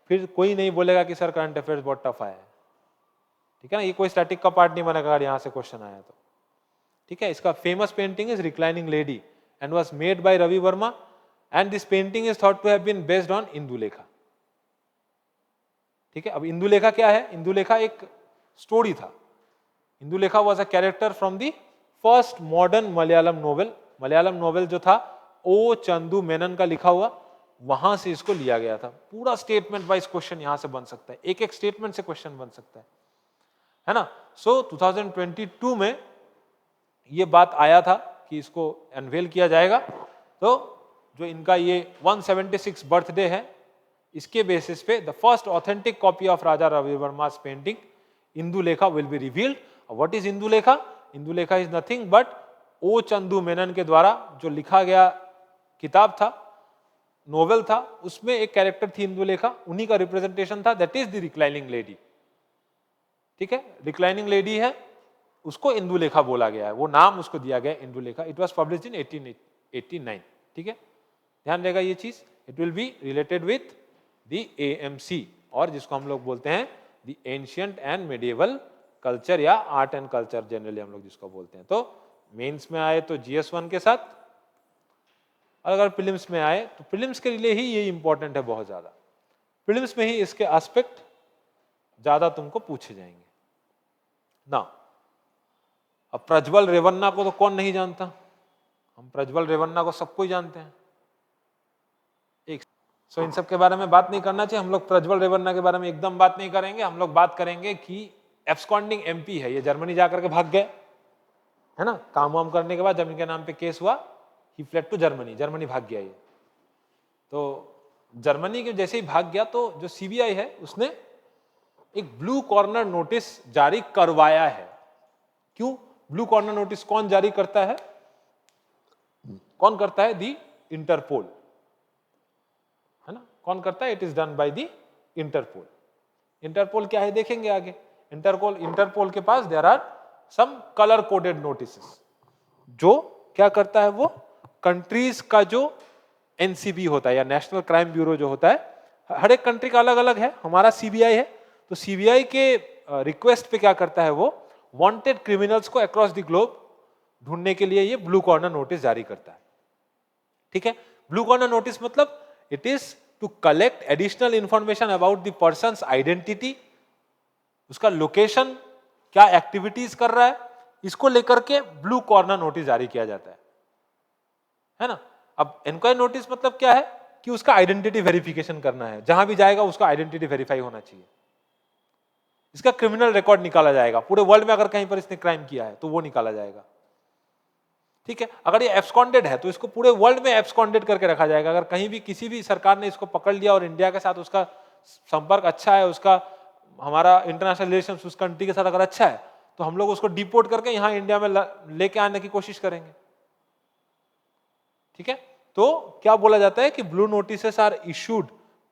फिर कोई नहीं बोलेगा कि सर करंट अफेयर्स बहुत टफ आया है. ठीक है ना, ये कोई स्टैटिक का पार्ट नहीं बनेगा अगर यहां से क्वेश्चन आया तो. ठीक है. इसका famous painting is reclining lady and was made by Ravi Varma and this painting is thought to have been based on Indulekha. ठीक है. अब इंदुलेखा क्या है? इंदुलेखा एक स्टोरी था. Indulekha was a character from the first modern Malayalam novel. Malayalam novel जो था ओ चंदू मेनन का लिखा हुआ, वहां से इसको लिया गया था. पूरा स्टेटमेंट वाइज क्वेश्चन यहां से बन सकता है, एक एक स्टेटमेंट से क्वेश्चन बन सकता है ना. सो 2022 में ये बात आया था कि इसको अनवेल किया जाएगा. तो जो इनका ये 176 बर्थडे है, इसके बेसिस पे the first authentic copy of Raja Ravi Varma's painting Indulekha will be revealed. What is Indulekha? Indulekha is nothing but O Chandu Menon के द्वारा जो लिखा गया किताब था, नोवेल था, उसमें एक कैरेक्टर थी इंदुलेखा, उन्हीं का रिप्रेजेंटेशन था, that is the reclining lady. ठीक है. रिक्लाइनिंग लेडी है, उसको इंदुलेखा बोला गया है, वो नाम उसको दिया गया Indulekha. It was published in 1889. ठीक है. ध्यान रहेगा ये चीज. It will be related with the AMC, और जिसको हम लोग बोलते हैं the ancient and medieval culture या आर्ट एंड कल्चर जनरली हम लोग जिसको बोलते हैं. तो मेंस में आए तो GS1 के साथ, और अगर प्रीलिम्स में आए तो प्रीलिम्स के लिए ही ये इंपॉर्टेंट है बहुत ज्यादा. प्रीलिम्स में ही इसके एस्पेक्ट ज्यादा तुमको पूछे जाएंगे ना. अब प्रज्वल रेवन्ना को तो कौन नहीं जानता, हम प्रज्वल रेवन्ना को सबको ही जानते हैं. एक सो इन सब के बारे में बात नहीं करना चाहिए. हम लोग प्रज्वल रेवन्ना के बारे में एकदम बात नहीं करेंगे. हम लोग बात करेंगे कि एब्सकॉन्डिंग MP है, ये जर्मनी जाकर के भाग गए, है ना. काम वाम करने के बाद जब इनके नाम पे केस हुआ, ही फ्लेड टू जर्मनी, जर्मनी भाग गया ये. तो जर्मनी के जैसे ही भाग गया तो जो CBI है उसने एक ब्लू कॉर्नर नोटिस जारी करवाया है. क्यों ब्लू कॉर्नर नोटिस कौन जारी करता है? कौन करता है? दी इंटरपोल, है ना. कौन करता है? It is done by the Interpol. Interpol क्या है देखेंगे आगे. इंटरपोल के पास there are some colour coded notices, जो क्या करता है, वो कंट्रीज का जो NCB होता है या नेशनल क्राइम ब्यूरो जो होता है, हर एक कंट्री का अलग अलग है. हमारा CBI है, तो CBI के रिक्वेस्ट पे क्या करता है, वो वांटेड क्रिमिनल्स को अक्रॉस द ग्लोब ढूंढने के लिए ये ब्लू कॉर्नर नोटिस जारी करता है. ठीक है. ब्लू कॉर्नर नोटिस मतलब it is to collect additional information about the person's identity, उसका लोकेशन, क्या एक्टिविटीज कर रहा है, इसको लेकर के ब्लू कॉर्नर नोटिस जारी किया जाता है ना. अब इंक्वायरी नोटिस मतलब क्या है कि उसका आइडेंटिटी वेरिफिकेशन करना है, जहां भी जाएगा उसका आइडेंटिटी वेरीफाई होना चाहिए. इसका क्रिमिनल रिकॉर्ड निकाला जाएगा, पूरे वर्ल्ड में अगर कहीं पर इसने क्राइम किया है तो वो निकाला जाएगा. ठीक है. अगर ये एब्सकॉन्डेड है तो इसको पूरे वर्ल्ड में एब्सकॉन्डेड करके रखा जाएगा. अगर कहीं भी किसी भी सरकार ने इसको पकड़ लिया और इंडिया के साथ उसका संपर्क अच्छा है, उसका हमारा इंटरनेशनल रिलेशन उस कंट्री के साथ अगर अच्छा है, तो हम लोग उसको डिपोर्ट करके यहाँ इंडिया में लेके आने की कोशिश करेंगे. ठीक है. तो क्या बोला जाता है कि blue notices are issued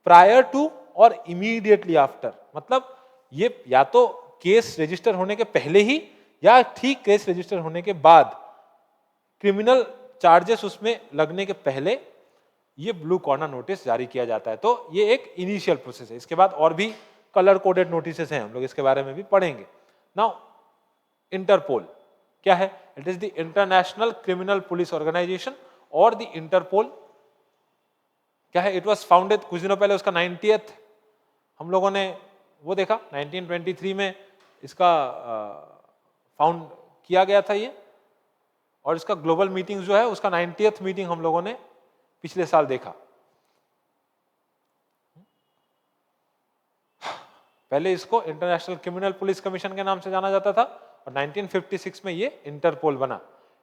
prior to और इमीडिएटली आफ्टर, मतलब ये या तो केस रजिस्टर होने के पहले ही या ठीक केस रजिस्टर होने के बाद, क्रिमिनल चार्जेस उसमें लगने के पहले ये ब्लू कॉर्नर नोटिस जारी किया जाता है। तो ये एक इनिशियल प्रोसेस है। इसके बाद और भी कलर कोडेड नोटिसेस हैं, हम लोग इसके बारे में भी पढ़ेंगे। नाउ इंटरपोल क्या है? It is the international criminal police organization, और द इंटरपोल क्या है? इट वाज फाउंडेड, कुछ दिनों पहले उसका 90th हम लोगों ने वो देखा, 1923 में इसका फाउंड किया गया था ये, और इसका ग्लोबल मीटिंग जो है उसका 90th मीटिंग हम लोगों ने पिछले साल देखा। पहले इसको इंटरनेशनल क्रिमिनल पुलिस कमीशन के नाम से जाना जाता था, और 1956 में ये इंटरपोल बना।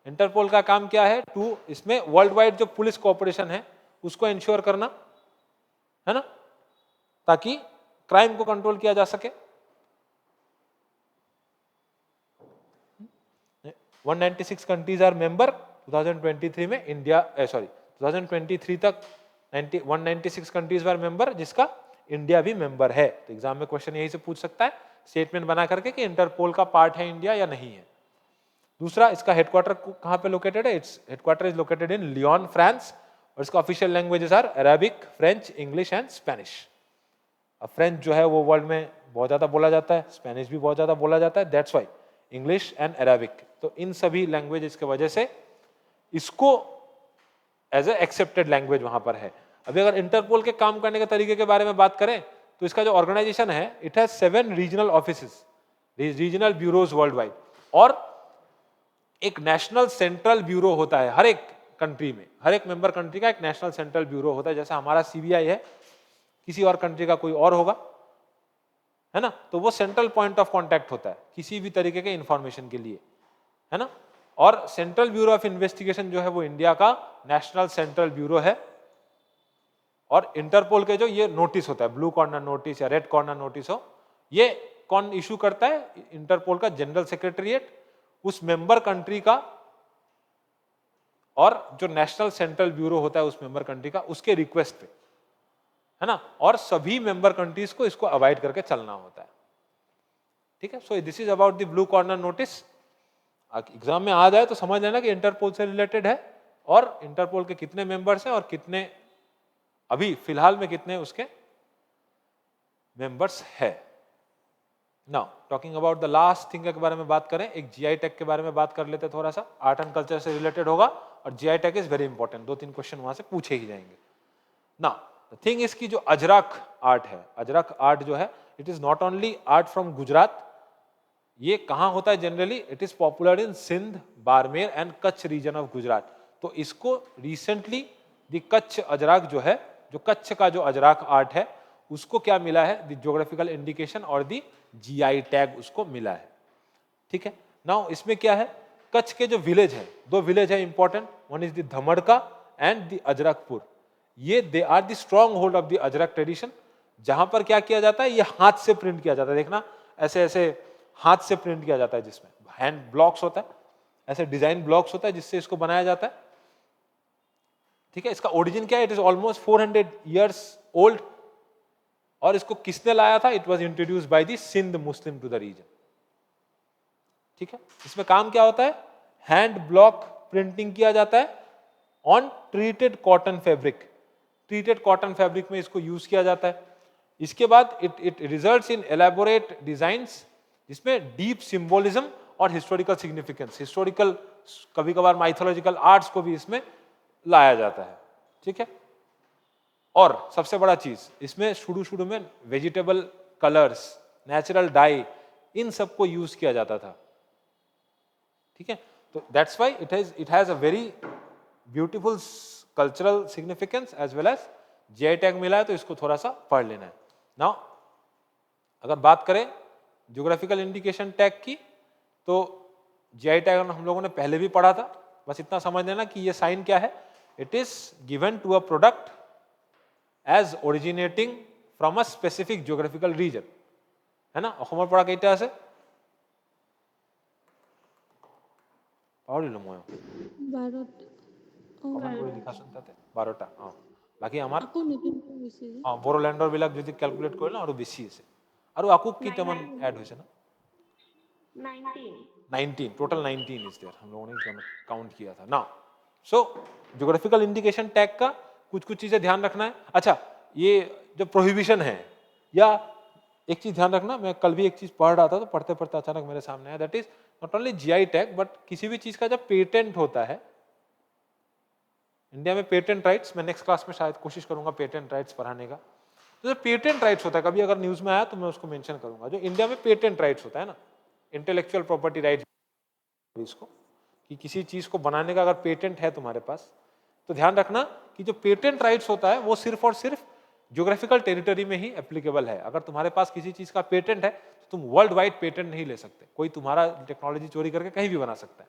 इंटरपोल का काम क्या है? इसमें वर्ल्ड वाइड जो पुलिस कोऑपरेशन है उसको इंश्योर करना है ना, ताकि क्राइम को कंट्रोल किया जा सके। 196 कंट्रीज आर मेंबर। 2023 में इंडिया 2023 तक 196 कंट्रीज आर मेंबर, जिसका इंडिया भी मेंबर है। तो एग्जाम में क्वेश्चन यही से पूछ सकता है, स्टेटमेंट बना करके कि इंटरपोल का पार्ट है इंडिया या नहीं है। दूसरा, इसका हेडक्वार्टर कहां पे लोकेटेड है? Its headquarter is located in Lyon, France, और इसका official languages are Arabic, French, English and Spanish. अब फ्रेंच जो है वो वर्ल्ड में बहुत ज्यादा बोला जाता है, स्पेनिश भी बहुत ज्यादा बोला जाता है, that's why English and Arabic. तो इन सभी लैंग्वेजेस की वजह से इसको एज ए एक्सेप्टेड लैंग्वेज वहां पर है। अभी अगर इंटरपोल के काम करने के तरीके के बारे में बात करें तो इसका जो ऑर्गेनाइजेशन है, it has 7 regional offices, regional bureaus world wide, और एक नेशनल सेंट्रल ब्यूरो होता है हर एक कंट्री में। हर एक मेंबर कंट्री का एक नेशनल सेंट्रल ब्यूरो होता है, जैसा हमारा सीबीआई है, किसी और कंट्री का कोई और होगा, है ना। तो वो सेंट्रल पॉइंट ऑफ कांटेक्ट होता है किसी भी तरीके के इंफॉर्मेशन के लिए, है ना। और सेंट्रल ब्यूरो ऑफ इन्वेस्टिगेशन जो है वो इंडिया का नेशनल सेंट्रल ब्यूरो है। और इंटरपोल के जो ये नोटिस होता है, ब्लू कॉर्नर नोटिस या रेड कॉर्नर नोटिस हो, ये कौन इशू करता है? इंटरपोल का जनरल सेक्रेटरीट, उस मेंबर कंट्री का, और जो नेशनल सेंट्रल ब्यूरो होता है उस मेंबर कंट्री का, उसके रिक्वेस्ट पे, है ना। और सभी मेंबर कंट्रीज को इसको अवॉइड करके चलना होता है, ठीक है। So this is about the blue corner notice. Exam में आ जाए तो समझ लेना कि इंटरपोल से रिलेटेड है, और इंटरपोल के कितने मेंबर्स हैं और कितने अभी फिलहाल में कितने उसके मेंबर्स है। Now talking about the last thing के बारे में बात करें, एक जीआई टैग के बारे में बात कर लेते हैं थोड़ा सा। आर्ट एंड कल्चर से रिलेटेड होगा, और GI tag is very important, 2-3 question वहां से पूछे ही जाएंगे। नाउ द थिंग इसकी जो अजरक आर्ट है, अजरक आर्ट जो है, it is not only art from Gujarat. ये कहां होता है generally? It is popular in Sindh, Barmer and Kutch region of Gujarat. तो इसको रिसेंटली द कच्छ अजरक जो है, जो कच्छ का जो अजरक आर्ट है, उसको क्या मिला है? द ज्योग्राफिकल इंडिकेशन और द जीआई टैग उसको मिला है, ठीक है। नाउ इसमें क्या है? कच्छ के जो विलेज है, 2 विलेज है important, one is the Dhamadka and the Ajrakpur. ये they are the stronghold of the Ajrak tradition, जहां पर क्या किया जाता है? ये हाथ से प्रिंट किया जाता है। देखना, ऐसे ऐसे हाथ से प्रिंट किया जाता है, जिसमें हैंड ब्लॉक्स होता है, ऐसे डिजाइन ब्लॉक्स होता है जिससे इसको बनाया जाता है, ठीक है। इसका ओरिजिन क्या है? It is almost 400 years old, और इसको किसने लाया था? It was introduced by the Sindh Muslim to the region, ठीक है। इसमें काम क्या होता है? हैंड ब्लॉक प्रिंटिंग किया जाता है on treated cotton fabric. Treated cotton fabric में इसको यूज किया जाता है। इसके बाद it results in elaborate designs, जिसमें डीप सिंबोलिज्म और हिस्टोरिकल सिग्निफिकेंस, हिस्टोरिकल, कभी कभार माइथोलॉजिकल आर्ट्स को भी इसमें लाया जाता है, ठीक है। और सबसे बड़ा चीज, इसमें शुरू में वेजिटेबल कलर्स, नेचुरल डाई, इन सबको यूज किया जाता था, ठीक है। तो that's why it has a very beautiful cultural significance as well as GI tag मिला है, तो इसको थोड़ा सा पढ़ लेना है। नाउ अगर बात करें ज्योग्राफिकल इंडिकेशन टैग की, तो जीआई टैग हम लोगों ने पहले भी पढ़ा था, बस इतना समझ लेना कि ये साइन क्या है। It is given to a product as originating from a specific geographical region, है ना। অসমৰ পৰা কেইটা আছে? পাহৰিলো মই, 12 কমেন্ট কৰি লিখাচোন তাতে 12টা। বাকি আমাৰ আকৌ নতুনকৈ হৈছে যে বড়োলেণ্ডৰ বিলাক যদি ক্যালকুলেট কৰিলে আৰু বেছি আছে আৰু আকৌ কেইটামান এড হৈছে না 19 19 टोटल 19 इज देयर हम लोगों ने काउंट किया था ना सो ज्योग्राफिकल इंडिकेशन टैग का कुछ कुछ चीजें ध्यान रखना है अच्छा ये जो प्रोहिबिशन है या एक चीज ध्यान रखना मैं कल भी एक चीज पढ़ रहा था तो पढ़ते पढ़ते अचानक मेरे सामने आया that is not only GI tag but किसी भी चीज का जब पेटेंट होता है इंडिया में पेटेंट राइट्स मैं नेक्स्ट क्लास में शायद कोशिश करूंगा पेटेंट राइट्स पढ़ाने का तो जो पेटेंट राइट्स होता है कभी अगर न्यूज में आया तो मैं उसको मेंशन करूंगा जो इंडिया में पेटेंट राइट्स होता है ना इंटेलेक्चुअल प्रॉपर्टी राइट्स इसको कि किसी चीज को बनाने का अगर पेटेंट है तुम्हारे पास तो ध्यान रखना कि जो पेटेंट राइट्स होता है वो सिर्फ और सिर्फ ज्योग्राफिकल टेरिटरी में ही एप्लीकेबल है अगर तुम्हारे पास किसी चीज का पेटेंट है तो तुम वर्ल्ड वाइड पेटेंट नहीं ले सकते कोई तुम्हारा टेक्नोलॉजी चोरी करके कहीं भी बना सकता है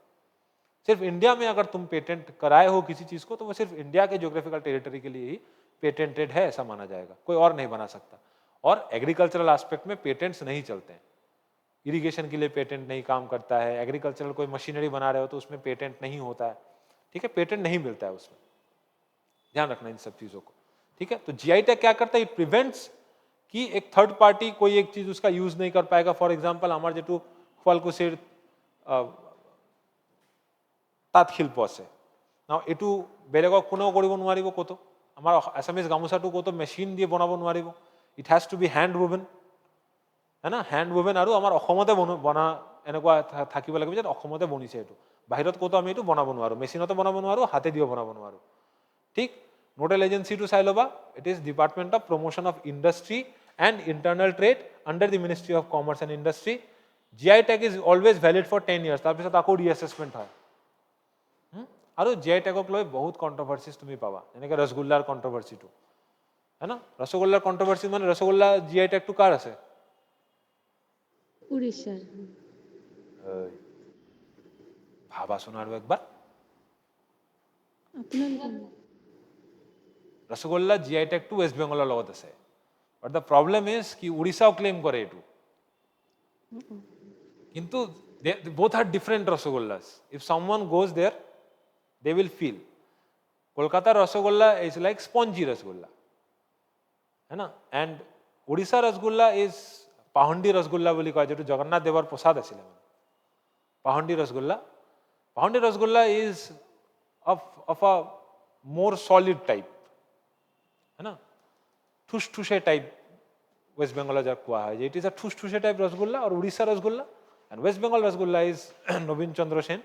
सिर्फ इंडिया में अगर तुम पेटेंट कराए हो किसी चीज को तो वो सिर्फ इंडिया के ज्योग्राफिकल टेरिटरी के लिए ही पेटेंटेड है ऐसा माना जाएगा कोई और नहीं बना सकता और एग्रीकल्चरल एस्पेक्ट में पेटेंट्स नहीं चलते हैं इरिगेशन के लिए पेटेंट नहीं काम करता है एग्रीकल्चरल कोई मशीनरी बना रहे हो तो उसमें पेटेंट नहीं होता है ठीक है पेटेंट नहीं मिलता है उसमें ध्यान रखना इन सब चीजों को ठीक है तो जीआई टैग क्या करता है इट प्रिवेंट्स कि एक थर्ड पार्टी कोई एक चीज उसका यूज नहीं कर पाएगा फॉर एग्जांपल আমার যেটু শুৱালকুছিৰ তাঁত শিল্প আছে নাও এটু বেলেগক কোনেও কৰিব নোৱাৰিব কতো আমাৰ আসামিজ গামোচাটো কতো মেচিন দিয়ে বনাব নোৱাৰিব it has to be hand woven है ना হ্যান্ড ওভেন আৰু আমাৰ অসমতে বনা এনেকুৱা থাকিব লাগিব যে অসমতে বনিছে এটু বাহিৰত কতো আমি এটু বনাব নোৱাৰো মেচিনতে বনাব নোৱাৰো হাতে দিও বনাব নোৱাৰো ঠিক nodal agency to Sailoba it is Department of Promotion of Industry and Internal Trade under the Ministry of Commerce and Industry GI tag is always valid for 10 years তাৰ পিছত আকৌ ৰিএসেসমেন্ট হয় আৰু GI tagক লৈ বহুত কন্ট্ৰোভাৰ্সিজ তুমি পাবা যেনেকৈ ৰসগোল্লাৰ কন্ট্ৰোভাৰ্সিটো है ना ৰসগোল্লাৰ কন্ট্ৰোভাৰ্সি মানে ৰসগোল্লা GI tag টো কাৰ আছে উড়িষ্যার ভাবাচোন আৰু একবাৰ আপোনালোকৰ rasgulla GI tag to West Bengal লগত আছে बट द प्रॉब्लम इज कि उड़ीसाও क्लेम करे एटू किंतु both are different रसगोल्लास if someone goes there they will feel Kolkata rasgulla is like spongy rasgulla है ना and उड़ीसा रसगोल्ला is पाहंडी रसगोल्ला বুলি কয় যেটো জগন্নাথ দেৱৰ প্ৰসাদ আছিল पाहंडी rasgulla is of a more solid type है ना ठुसठुसे टाइप वेस्ट बेंगल जा कुआ है इट इज अ ठुसठुसे टाइप रसगोल्ला और Orissa rasgulla and West Bengal rasgulla is Naveen Chandra Sen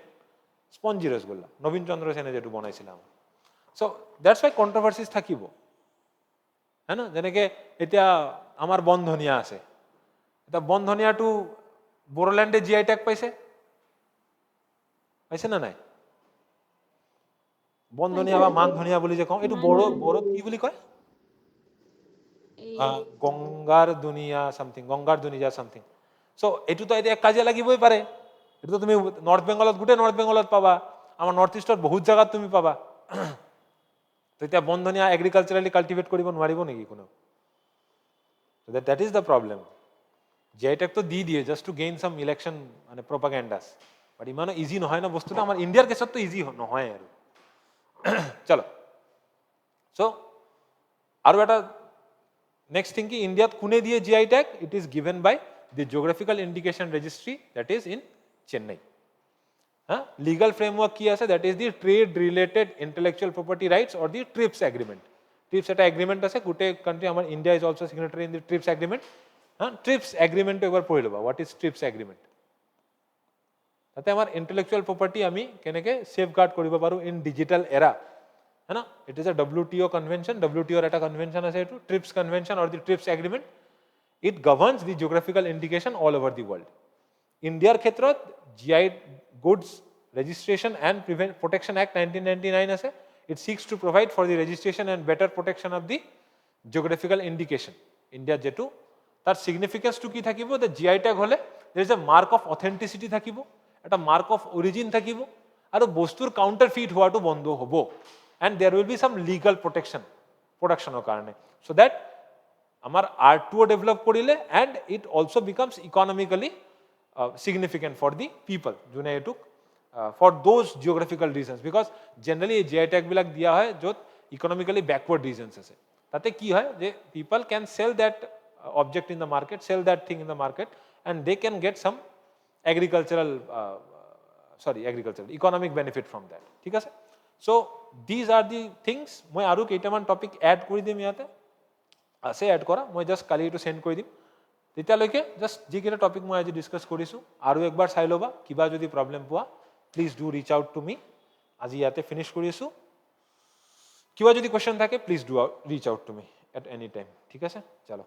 spongy rasgulla Naveen Chandra सेने जेटु बनाइছিলাম सो दैट्स व्हाई कन्ट्रोवर्सीज থাকিব है ना যেনেকে এতিয়া আমার বনধনিয়া আছে এটা বনধনিয়াটো बोरोलैंडে जीआई टैग পাইছে পাইছে না নাই বনধনিয়া বা মান ধনিয়া বুলি যে কওঁ এটো বড়ো বড়োত কি বুলি কয় গঙ্গার দুনিয়া সামথিং গঙ্গার দুনিয়া সামথিং সো এটু তো এক কাজে লাগিবই পারে এটা তো তুমি নর্থ বেঙ্গলত গোটে নর্থ বেঙ্গলত পাবা আমার নর্থ ইষ্টত বহুত জায়গাত তুমি পাবা তো এটা বন্ধনিয়া এগ্রিকালচারালি কাল্টিভেট কৰিব নোৱাৰিব নেকি কোনো so that is the problem GI tag তো দি দিয়ে just to gain some election মানে প্রপাগান্ডাস বাট ইমান ইজি নহয় না বস্তুটা আমার ইন্ডিয়ার কেছত তো ইজি নহয় আৰু চলো সো আৰু এটা नेक्स्ट थिंग कि इंडिया कुने दिए GI tag it is given by the geographical indication registry that is in Chennai legal framework की আছে that is the trade related intellectual property rights और द ट्रिप्स एग्रीमेंट ट्रिप्स এটা एग्रीमेंट আছে গোটে কান্ট্রি আমার India is also signatory in the TRIPS agreement trips agreement একবার পঢ়ি লবা व्हाट इज ट्रिप्स एग्रीमेंट তাতে আমার इंटेलेक्चुअल प्रॉपर्टी আমি কেনেকে সেফগার্ড কৰিব পাৰো ইন ডিজিটাল এৰা है ना it is a WTO convention WTO एटा कन्वेंशन আছে এটু ट्रिप्स कन्वेंशन और the TRIPS agreement it governs the geographical indication all over the world इंडियार क्षेत्रत GI goods registration and protection act 1999 আছে it seeks to provide for the registration and better protection of the geographical indication India जेटू तार सिग्निफिकेंस टू की থাকিব द जीआई टैग হলে there is a mark of authenticity থাকিব এটা मार्क ऑफ ओरिजिन থাকিব আৰু বস্তুৰ কাউন্টারফিট হওয়াটো বন্ধ হ'ব and there will be some legal protection karone so that amar R2 develop korile and it also becomes economically significant for the people june etuk for those geographical reasons because generally GI tag bilak diya hoy jot economically backward reasons আছে তাতে কি হয় যে people can sell that object in the market sell that thing in the market and they can get some agricultural economic benefit from that ঠিক আছে so these are the things মই আৰু কেইটামান টপিক এড কৰি দিম ইয়াতে আছে এড কৰা মই জাষ্ট কালি এইটো সেন্ড কৰি দিম তেতিয়ালৈকে জাষ্ট যিকেইটা টপিক মই আজি ডিছকাছ কৰিছোঁ আৰু একবাৰ চাই ল'বা কিবা যদি প্ৰব্লেম পোৱা please do reach out to me আজি ইয়াতে ফিনিশ কৰি আছোঁ কিবা যদি কোৱেশ্চন থাকে please do reach out to me at any time ঠিক আছে চলো